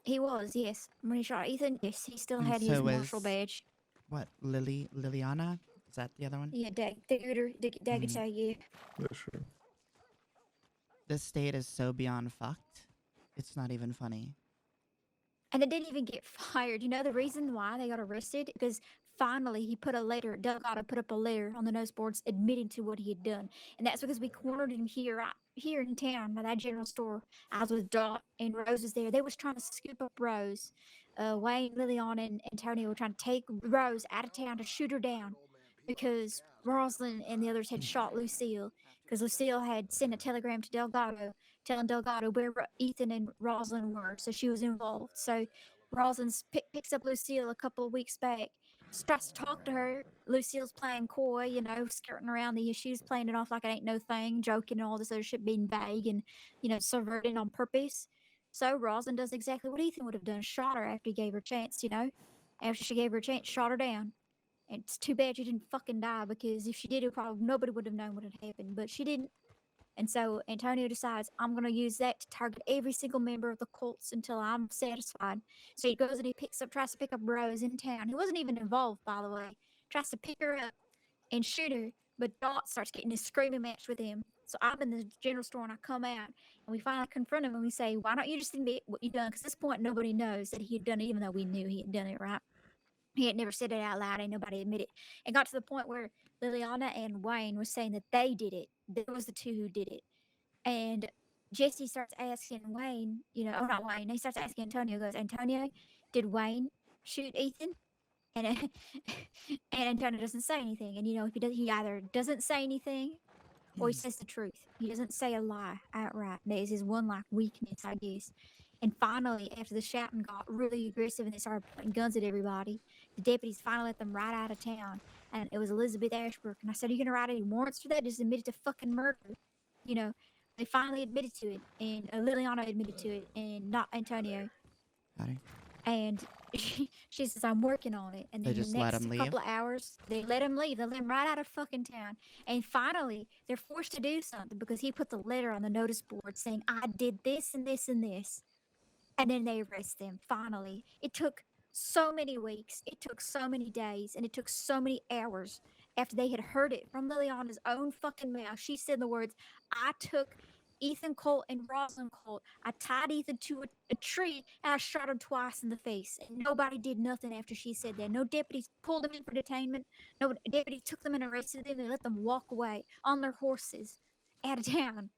He was, yes. When he shot Ethan, yes, he still And had so his was- marshal badge. What, Liliana? Is that the other one? Yeah, Dagatay, yeah. That's true. This state is so beyond fucked. It's not even funny. And they didn't even get fired. You know the reason why they got arrested? Because finally he put a letter, Delgado put up a letter on the notice boards admitting to what he had done. And that's because we cornered him here in town by that general store. I was with Dot and Rose was there. They was trying to scoop up Rose. Wayne, Lillian, and Antonio were trying to take Rose out of town to shoot her down because Rosalind and the others had shot Lucille. Because Lucille had sent a telegram to Delgado telling Delgado where Ethan and Rosalind were, so she was involved. So Rosalind picks up Lucille a couple of weeks back, starts to talk to her. Lucille's playing coy, skirting around the issues, playing it off like it ain't no thing, joking and all this other shit, being vague and, subverting on purpose. So Rosalind does exactly what Ethan would have done, shot her after he gave her a chance, After she gave her a chance, shot her down. And it's too bad she didn't fucking die, because if she did, nobody would have known what had happened, but she didn't. And so Antonio decides, I'm going to use that to target every single member of the Colts until I'm satisfied. So he goes and he tries to pick up Rose in town. He wasn't even involved, by the way. Tries to pick her up and shoot her, but Dot starts getting a screaming match with him. So I'm in the general store and I come out and we finally confront him and we say, why don't you just admit what you done? Because at this point, nobody knows that he had done it, even though we knew he had done it, right? He had never said it out loud, and nobody admitted it. It got to the point where Liliana and Wayne were saying that they did it. There was the two who did it. And Jesse starts asking Wayne, not Wayne, he starts asking Antonio, goes, Antonio, did Wayne shoot Ethan? And and Antonio doesn't say anything. And, if he either doesn't say anything or he says the truth. He doesn't say a lie outright. That is his one, weakness, I guess. And finally, after the shouting got really aggressive and they started pointing guns at everybody, the deputies finally let them ride out of town. And it was Elizabeth Ashbrook. And I said, are you going to write any warrants for that? Just admit it to fucking murder. They finally admitted to it. And Liliana admitted to it. And not Antonio. Howdy. And she says, I'm working on it. And They then just the let next him leave? couple of hours, they let him leave. They let him right out of fucking town. And finally, they're forced to do something because he put the letter on the notice board saying, I did this and this and this. And then they arrest them, finally. It took so many weeks, it took so many days, and it took so many hours after they had heard it from Liliana's own fucking mouth. She said the words, I took Ethan Colt and Rosalind Colt. I tied Ethan to a tree, and I shot him twice in the face. And nobody did nothing after she said that. No deputies pulled them in for detainment. No deputies took them and arrested them. They let them walk away on their horses out of town.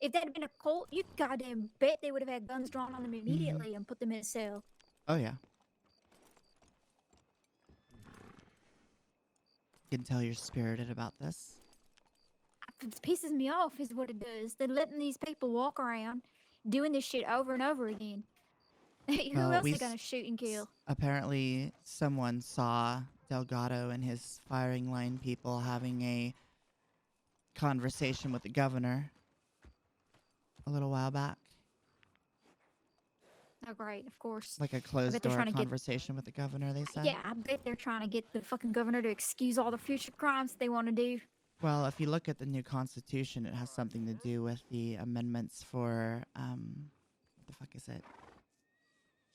If that had been a Colt, you goddamn bet they would have had guns drawn on them immediately and put them in a cell. Oh, yeah. You can tell you're spirited about this. It pisses me off is what it does. They're letting these people walk around doing this shit over and over again. Who Well, else we are going to shoot and kill? Apparently, someone saw Delgado and his firing line people having a conversation with the governor a little while back. Oh, great, of course. Like a I bet closed they're door trying to conversation with the governor, they said. Yeah, I bet they're trying to get the fucking governor to excuse all the future crimes they want to do. Well, if you look at the new constitution, it has something to do with the amendments for, what the fuck is it?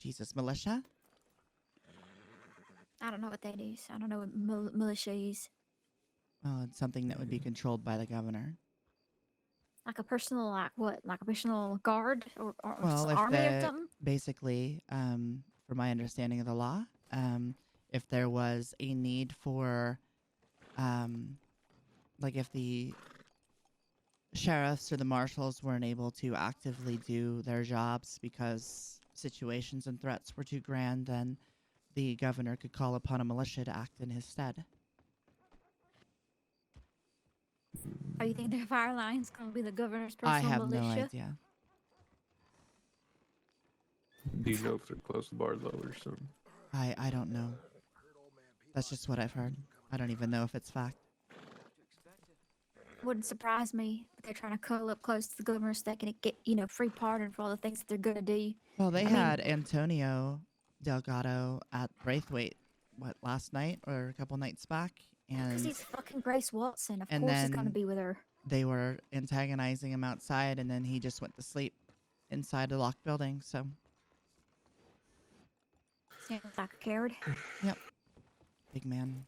Jesus, militia? I don't know what that is. I don't know what militia is. Well, it's something that would be controlled by the governor. Like a personal, like what? Like a personal guard or just Well, if army or the something? basically, from my understanding of the law, if there was a need for, like if the sheriffs or the marshals weren't able to actively do their jobs because situations and threats were too grand, then the governor could call upon a militia to act in his stead. Oh, you think the fire line's gonna be the governor's I personal have no militia? idea. Do you know if they're close to Barlow or something? I don't know. That's just what I've heard. I don't even know if it's fact. Wouldn't surprise me if they're trying to cuddle up close to the governor so they can get, free pardon for all the things that they're gonna do. Well, they I mean- had Antonio Delgado at Braithwaite, what, last night or a couple nights back? Because And he's fucking Grace Watson. Of and course he's gonna then be with her. they were antagonizing him outside, and then he just went to sleep inside the locked building. So, Sounds like a coward. yep, big man.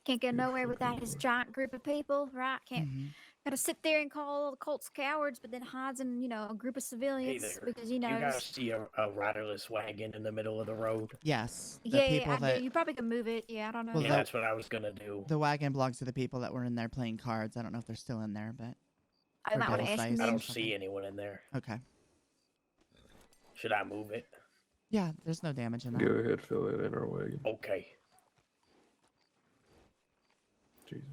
Can't go nowhere without his giant group of people, right? Can't Mhm. gotta sit there and call all the Colts cowards, but then hides in, a group of Hey civilians there. because You guys it's- see a riderless wagon in the middle of the road? Yes, the yeah, people I that do. You probably can move it. Yeah, I don't know. Well, Yeah, that's what I was gonna do. the wagon belongs to the people that were in there playing cards. I don't know if they're still in there, but I or might wanna devil's ask dice them. I or don't something. see anyone in there. Okay. Should I move it? Yeah, there's no damage in that. Go ahead, fill it in our wagon. Okay. Jesus.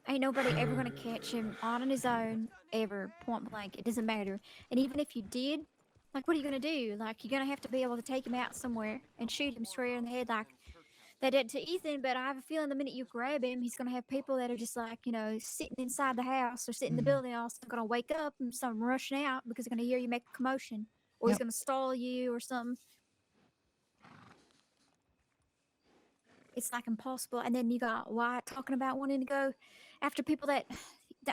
Ain't nobody ever gonna catch him on his own, ever, point blank. It doesn't matter. And even if you did, like, what are you gonna do? Like, you're gonna have to be able to take him out somewhere and shoot him straight in the head, like they did to Ethan. But I have a feeling the minute you grab him, he's gonna have people that are just like, sitting inside the house or sitting in the building, all of a sudden gonna wake up and some rushing out because they're gonna hear you make a commotion, or he's Yep. gonna stall you or something. It's like impossible. And then you got Wyatt talking about wanting to go after people that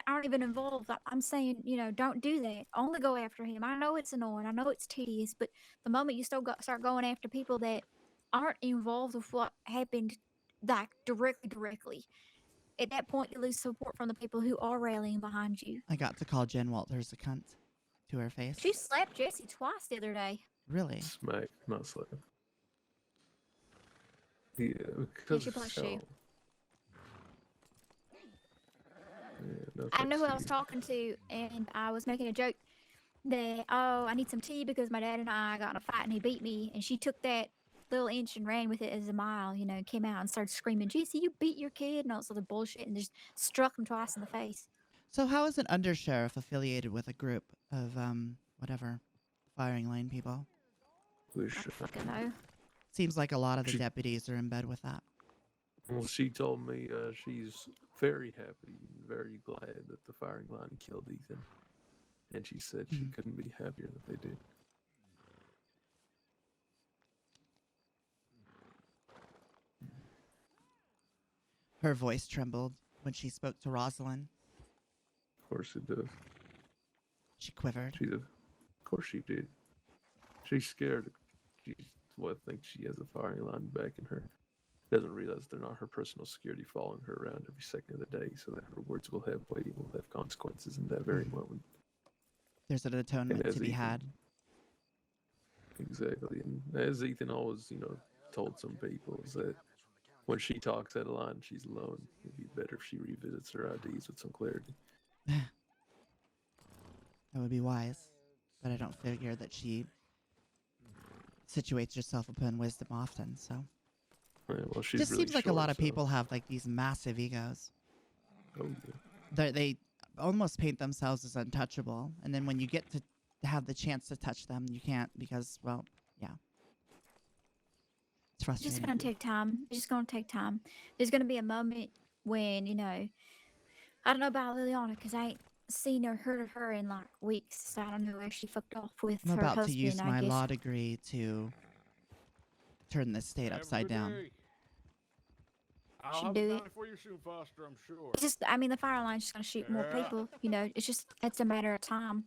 aren't even involved. I'm saying, don't do that. Only go after him. I know it's annoying. I know it's tedious, but the moment you start going after people that aren't involved with what happened, like directly, at that point you lose support from the people who are rallying behind you. I got to call Jen Walters a cunt to her face. She slapped Jesse twice the other day. Really? Smack, not slap. Yeah, Yeah, because she of punched you. how- Yeah, no I know who I thanks was talking to, and I was making a joke that, I need some tea because my dad and I got in a fight and he beat me. And she took that little inch and ran with it as a mile, came out and started screaming, Jesse, you beat your kid, and all this other bullshit, and just struck him twice in the face. So how is an undersheriff affiliated with a group of whatever firing line people? Wish, Fucking know. Seems like a lot of the deputies are in bed with that. Well, she told me she's very happy, very glad that the firing line killed Ethan. And she said she couldn't be happier that they did. Her voice trembled when she spoke to Rosalind. Of course it does. She quivered. Of course she did. She's scared. She thinks she has a firing line back in her. Doesn't realize they're not her personal security following her around every second of the day, so that her words will have weight, will have consequences in that very moment. There's an atonement as to be Ethan- had. Exactly. And as Ethan always, told some people, is that when she talks out of line, she's alone. It'd be better if she revisits her IDs with some clarity. That would be wise, but I don't figure that she situates herself upon wisdom often, so. Yeah, well, she's Just really seems like a short, lot of so- people have like these massive egos. Oh, yeah. They almost paint themselves as untouchable, and then when you get to have the chance to touch them, you can't because, well, yeah. It's It's frustrating. just gonna take time. It's just gonna take time. There's gonna be a moment when, I don't know about Liliana because I ain't seen or heard of her in like weeks, so I don't know where she fucked off with I'm her about husband. to use I my guess. law degree to turn this state upside down. I'll Should have do a it. bounty for you soon, Foster, I'm sure. It's just, the fire line's just gonna shoot more Yeah. people. It's a matter of time,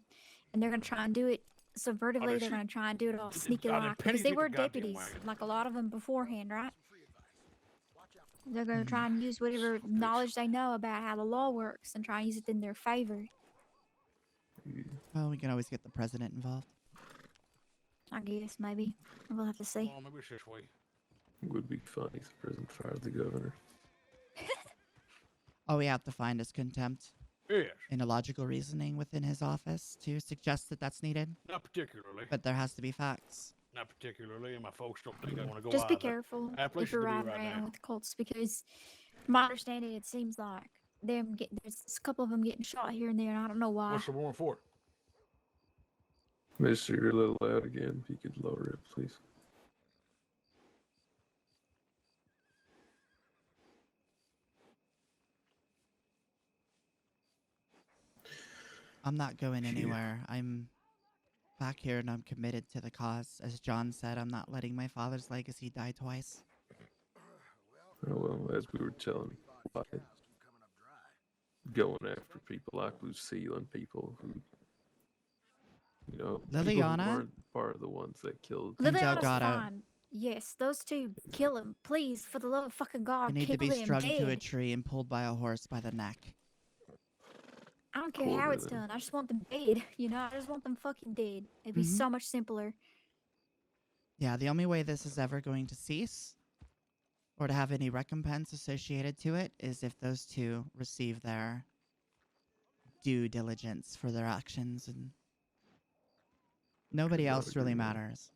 and they're gonna try and do it subvertively. They're going to try and do it all sneaky goddamn like because pennies they hit the were goddamn deputies, wagon. like a lot of them beforehand, right? They're going to try and use whatever knowledge they know about how the law works and try and use it in their favor. Well, we can always get the president involved. I guess maybe we'll have to see. Well, maybe it's this way. It would be funny if the president fired the governor. All we have to find is contempt Yes. and illogical reasoning within his office to suggest that that's needed. Not particularly. But there has to be facts. Not particularly, and my folks don't think I want to go Just be either. careful I have if places you're to be riding right around now. with Colts because, from my understanding, it seems like there's a couple of them getting shot here and there, and I don't know why. What's the warrant for? Mister, you're a little loud again. If you could lower it, please. I'm not going anywhere. I'm back here and I'm committed to the cause. As John said, I'm not letting my father's legacy die twice. Oh, well, as we were telling Wyatt, going after people like Lucille and people who, you know, people who Liliana? weren't part of the ones that killed. Liliana's Delgado. fine. Yes, those two, kill him, please, for the love of fucking God. I need to kill be them strung dead. to a tree and pulled by a horse by the neck. I don't care how it's done. I just want them dead. You know, I just want them fucking dead. It'd be Mhm. so much simpler. Yeah, the only way this is ever going to cease or to have any recompense associated to it is if those two receive their due diligence for their actions, and nobody else really matters.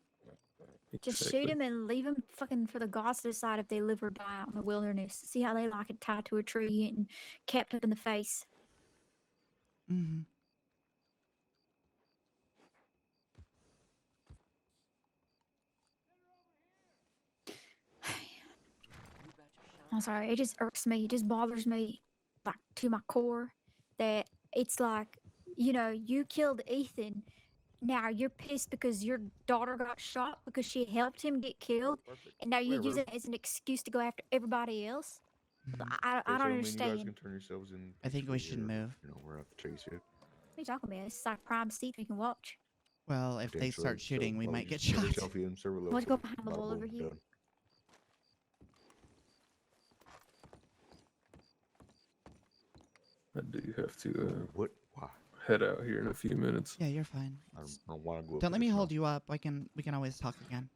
Just shoot him and leave him fucking for the gods to decide if they live or die out in the wilderness. See how they like it tied to a tree and kept up in the face. Mm-hmm. I'm sorry, it just irks me. It just bothers me, like, to my core, that it's like, you know, you killed Ethan. Now you're pissed because your daughter got shot because she helped him get killed, and now you use it as an excuse to go after everybody else. I don't You understand. guys can turn yourselves in. I think we peacefully should here. move. You know, we're out to chase you. What are you talking about? This is like prime seat we can watch. Well, if they start shooting, we might get shot. Let's go behind the wall over here. I do have to What? Why? head out here in a few minutes. Yeah, you're fine. I don't want to go. Don't let me hold you up. We can always talk again.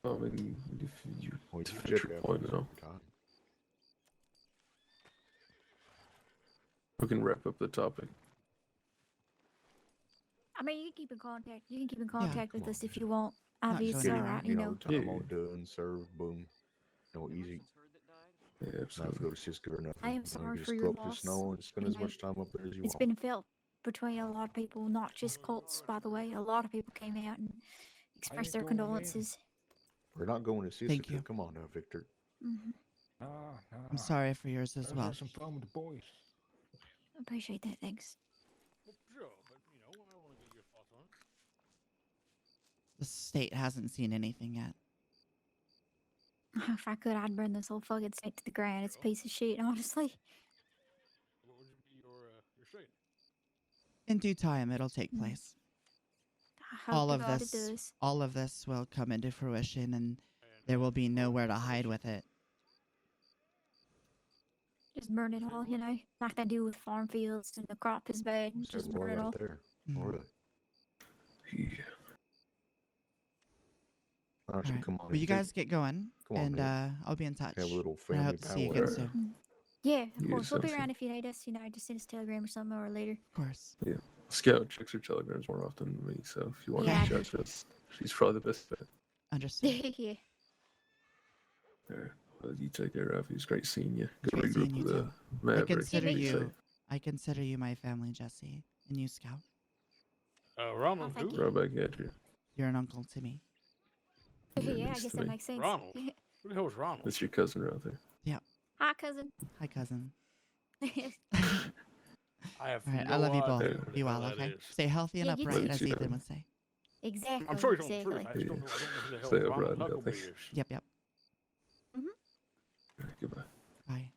I mean, if you Well, if you that's check your out point this now, God. we can wrap up the topic. I mean, you can keep in contact. You can keep in contact with come us if you want. Obviously, Get it, alright, you know, time Yeah. all done, serve, boom. No easy. Yeah, Not to absolutely. go to Cisco or nothing. I am You know, sorry just for go your up to the loss. snow and spend You as know, much time up there as you It's want. been felt between a lot of people, not just Colts, by the way. A lot of people came out and expressed their condolences. We're not going to Thank Cisco. you. Come on now, Victor. Hmm I'm sorry for yours as well. Some fun with the boys. I appreciate that. Thanks. Well, sure, but you know, I want to get your thoughts on it. The state hasn't seen anything yet. If I could, I'd burn this whole fucking state to the ground. It's a piece of shit, honestly. What would be your say? In due time, it'll take place. I hope to God it does. All of this will come into fruition, and there will be nowhere to hide with it. Just burn it all, you know, like they do with farm fields and the crop is bad. Just War burn it all. right there. Mhm. Really. Yeah. Why don't you Alright. come on Well, you and take- guys get going, Come on, and Nick. I'll be in touch. Have a little And I family hope to see you powwow. again soon. Yeah, of Yeah, course. We'll be sounds around if you need us. You know, just send us a telegram or something or later. Of course. Yeah. Scout checks her telegrams more often than me, so if you want Yeah. to check us, she's probably the best bet. Understood. Yeah. Alright. Well, you take care of. It was great seeing you. Go Great seeing regroup you with too. I Maverick. consider Be you. safe. I consider you my family, Jesse, and you, Scout. Ronald, thank who? you. Right back at you. You're an uncle to me. Yeah, Yeah, I nice guess to that meet makes sense. Ronald. Who the hell is Ronald? That's your cousin right there. Hi, cousin. Hi, cousin. I have All right, no I love you both. idea who the Be hell well, that okay? is. Stay healthy and Yeah, you upright, too. as Ethan would say. Exactly. I'm sure he's on the exactly. truth. I just don't know who the hell Stay Ronald upright, Huckleberry healthy. is. Yep, yep. Alright, goodbye. Bye.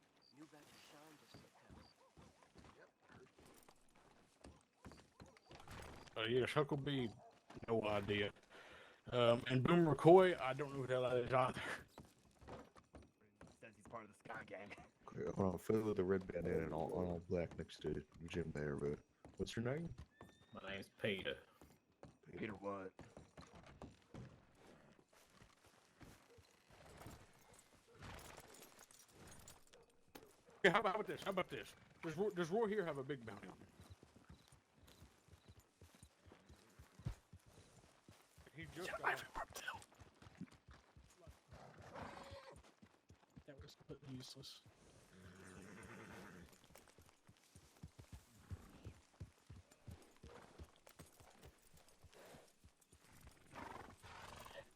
Yes, Huckleberry, no idea. And Boomer McCoy, I don't know who the hell that is either. Says he's part of the Sky Gang. Okay, hold on, fellow with the red bandana and all black next to Jim there, but what's your name? My name's Peter. Peter what? Yeah, how about this? How about this? Does Roy here have a big bounty on him? He just got That was completely useless.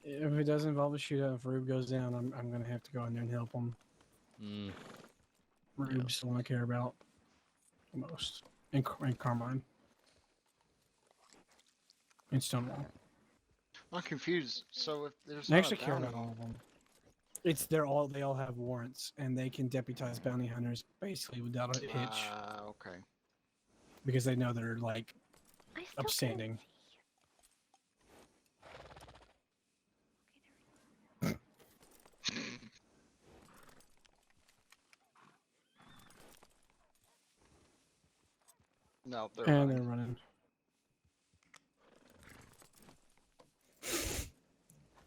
If it does involve a shootout, if Rube goes down, I'm gonna have to go in there and help him. Rube's the one I care about the most, and Carmine, and Stonewall. I'm confused. So if there's I not actually a care bounty, about all of them. They all have warrants, and they can deputize bounty hunters basically without a hitch okay. because they know they're like upstanding. No, they're And running. they're running.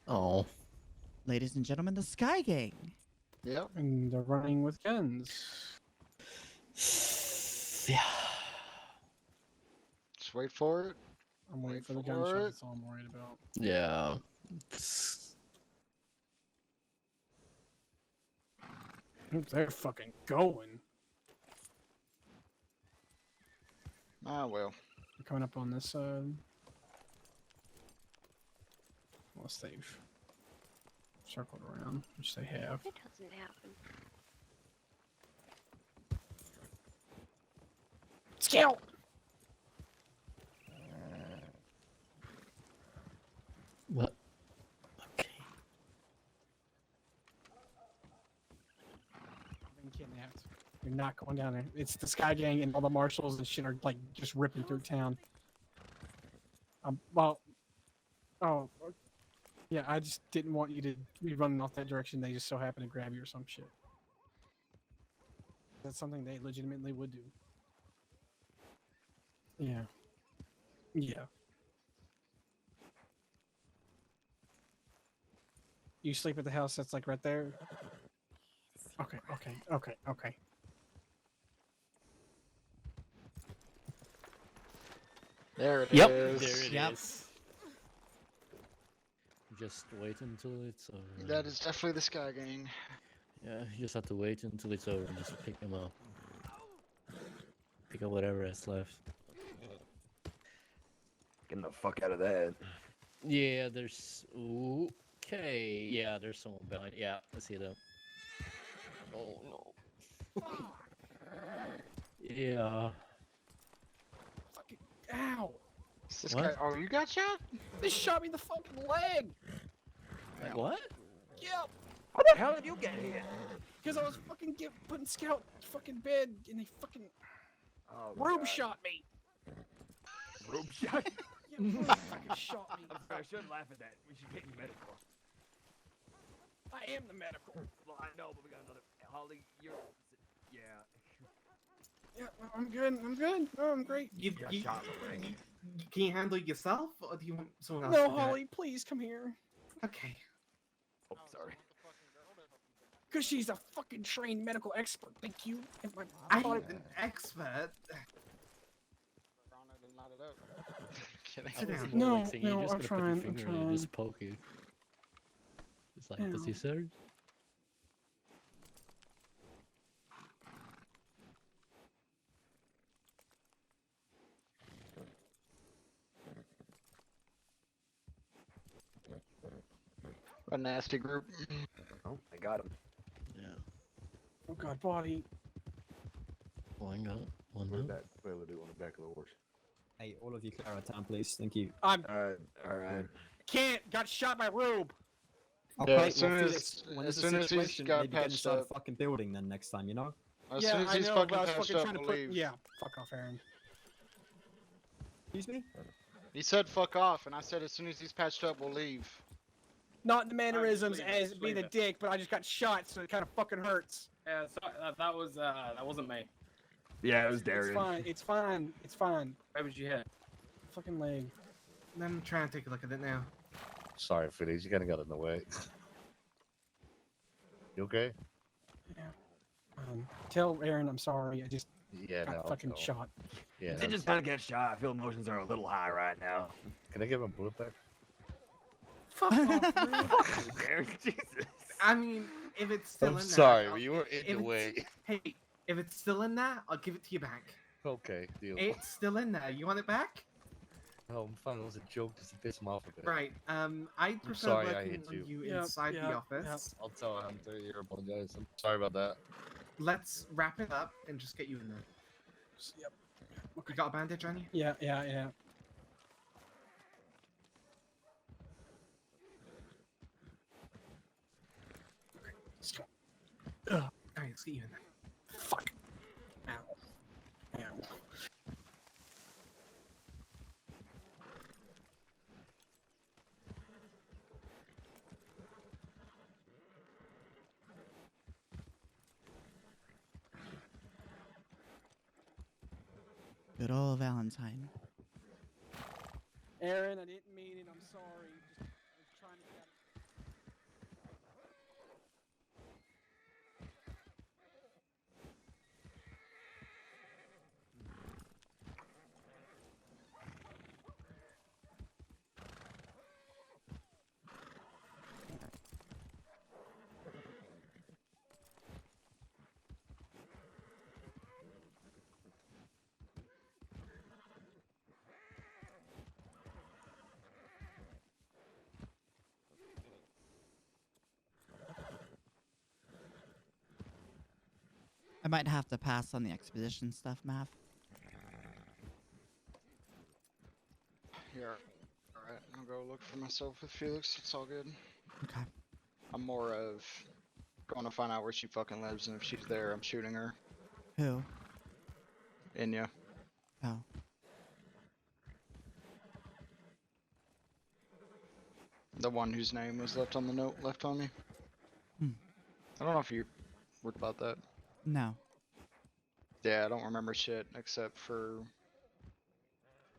Oh. Ladies and gentlemen, the Sky Gang. Yep. And they're running with guns. Yeah. Just wait for it. I'm waiting for the for gunshot. it. That's all I'm worried about. Yeah. They're fucking going. Ah, well. They're coming up on this side. Unless they've circled around, which they have. It doesn't happen. Scout! What? Okay. I've been kidnapped. You're not going down there. It's the Sky Gang and all the marshals and shit are like just ripping through town. Well, oh, yeah. I just didn't want you to be running off that direction. They just so happen to grab you or some shit. That's something they legitimately would do. Yeah. Yeah. You sleep at the house that's like right there? Okay, okay, okay, okay. There it Yep. is. There it Yep. is. Just wait until it's over. That is definitely the Sky Gang. Yeah, you just have to wait until it's over and just pick them up. Pick up whatever is left. Getting the fuck out of that. Yeah, there's... Okay. Yeah, there's someone behind. Yeah, I see them. Oh, no. Yeah. Fucking ow! This What? guy, oh, you got shot? They shot me in the fucking leg! Like, what? Yep! How the hell did you get here? Because I was fucking putting Scout fucking bed and they fucking... Oh, Rube God. shot me! Rube shot? Yeah, Rube fucking shot me. I'm sorry, I shouldn't laugh at that. We should get you medical. I am the medical. Well, I know, but we got another. Holly, you're. Yeah. Yeah, I'm good. I'm good. Oh, I'm great. You got shot in the leg. Can you handle it yourself, or do you want someone else? No, to do it? Holly, please come here. Okay. Oh, sorry. Because she's a fucking trained medical expert. Thank you. And my I'm body- an expert. Kidding. Sit down. No, Like saying, no, you're just I'm gonna trying, put your I'm finger in and trying. just poke you. It's like, does he Ow. surge? A nasty group. Oh, I got him. Yeah. Oh god, body. Why not? Why What did not? that fella do on the back of the horse? Hey, all of you clear out town, please. Thank you. I'm Alright. can't. Got shot by Rube. Okay, as soon well, as- Felix, when as there's a soon as he's situation, got maybe get patched inside up. a fucking building then next time, you know? As Yeah, soon as I he's know, fucking but I was patched fucking up, trying to we'll put. leave. Yeah, fuck off, Aaron. Excuse me? He said fuck off, and I said as soon as he's patched up, we'll leave. Not the mannerisms leave it, as just being leave a it. dick, but I just got shot, so it kind of fucking hurts. Yeah, sorry, that wasn't me. Yeah, it was It's Darian. fine. It's fine. It's fine. Where was you hit? Fucking leg. Let me try and take a look at it now. Sorry, Phillies. You kind of got in the way. You okay? Yeah. Tell Aaron I'm sorry. I just Yeah, got no, fucking no. shot. Yeah. They just kind of get shot. I feel emotions are a little high right now. Can I give him a bullet back? Fuck off, man. Darian, Jesus. I mean, if it's still I'm in sorry, there, you were in if the it's- way. Hey, if it's still in there, I'll give it to you back. Okay, deal. It's still in there. You want it back? Oh, I'm fine. It was a joke just to piss him off a bit. Right. I prefer sorry I working hit on you. you Yep, inside the yep, office. I'll tell Hunter you apologize. I'm sorry about that. Let's wrap it up and just get you in there. Yep. You got a bandage on you? Yeah. Let's go. Ugh. Alright, let's get you in there. Fuck. Ow. Ow. Good old Valentine. Aaron, I didn't mean it. I'm sorry. Just, I was trying to get out of... I might have to pass on the expedition stuff, Mav. Yeah. Alright, I'll go look for myself with Felix. It's all good. Okay. I'm more of going to find out where she fucking lives, and if she's there, I'm shooting her. Who? Inya. Oh. The one whose name was left on the note left on me. Hmm. I don't know if you worried about that. No. Yeah, I don't remember shit except for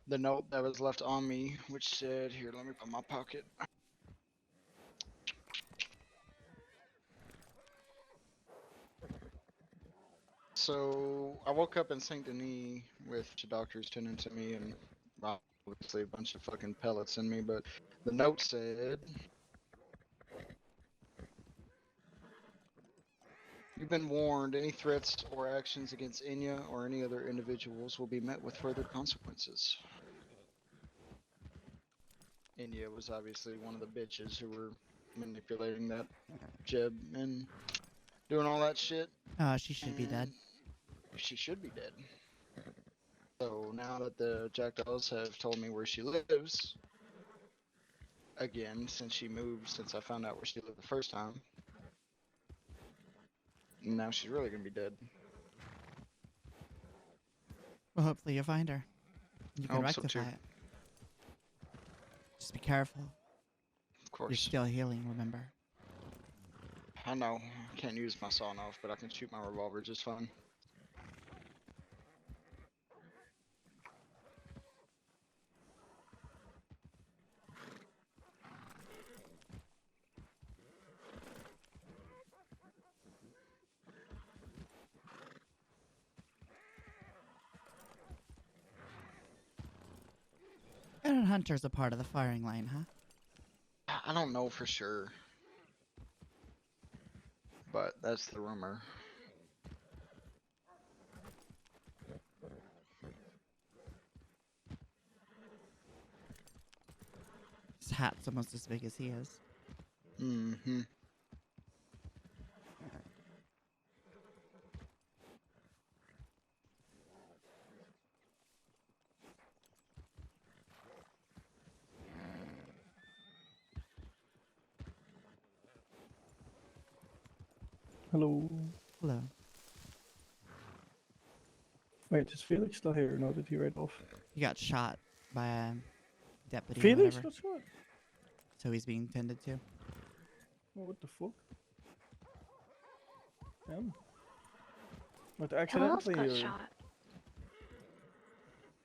the note that was left on me, which said, here, let me put my pocket. So I woke up in Saint Denis with the doctors tending to me and obviously a bunch of fucking pellets in me, but the note said, you've been warned, any threats or actions against Inya or any other individuals will be met with further consequences. Inya was obviously one of the bitches who were manipulating that Jeb and doing all that shit. She should be dead. She should be dead. So now that the Jackdaws have told me where she lives, again, since she moved, since I found out where she lived the first time, now she's really gonna be dead. Well, hopefully you find her. You I can hope so, rectify too. it. Just be careful. Of course. You're still healing, remember? I know. I can't use my sawn off, but I can shoot my revolver just fine. Aaron Hunter's a part of the firing line, huh? I don't know for sure, but that's the rumor. His hat's almost as big as he is. Mm-hmm. Hello. Hello. Wait, is Felix still here? No, did he ride off? He got shot by deputy or Felix, whatever. what's up? So he's being tended to. Oh, what the fuck? What, Who else accidentally got or? shot?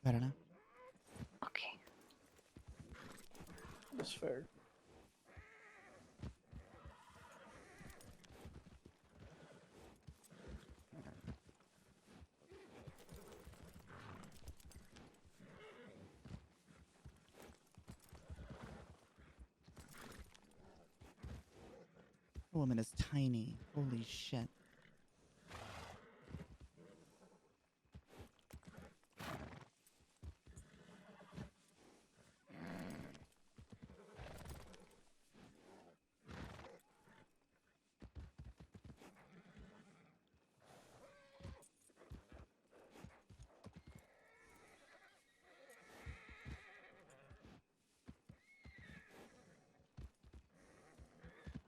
I don't know. Okay. That's fair. The woman is tiny. Holy shit.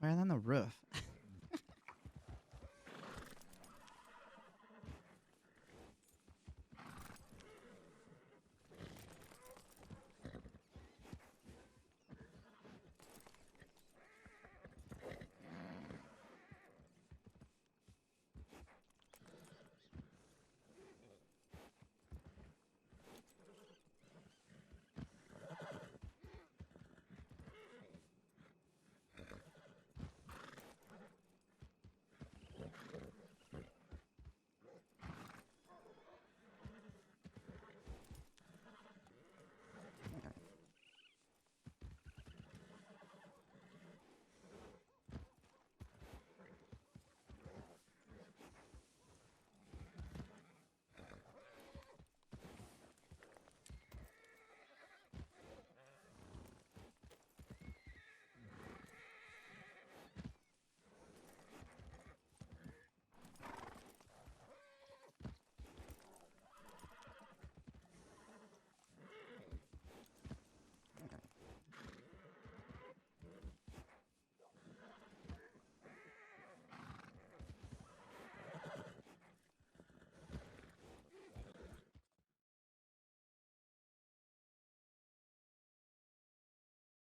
Why are they on the roof?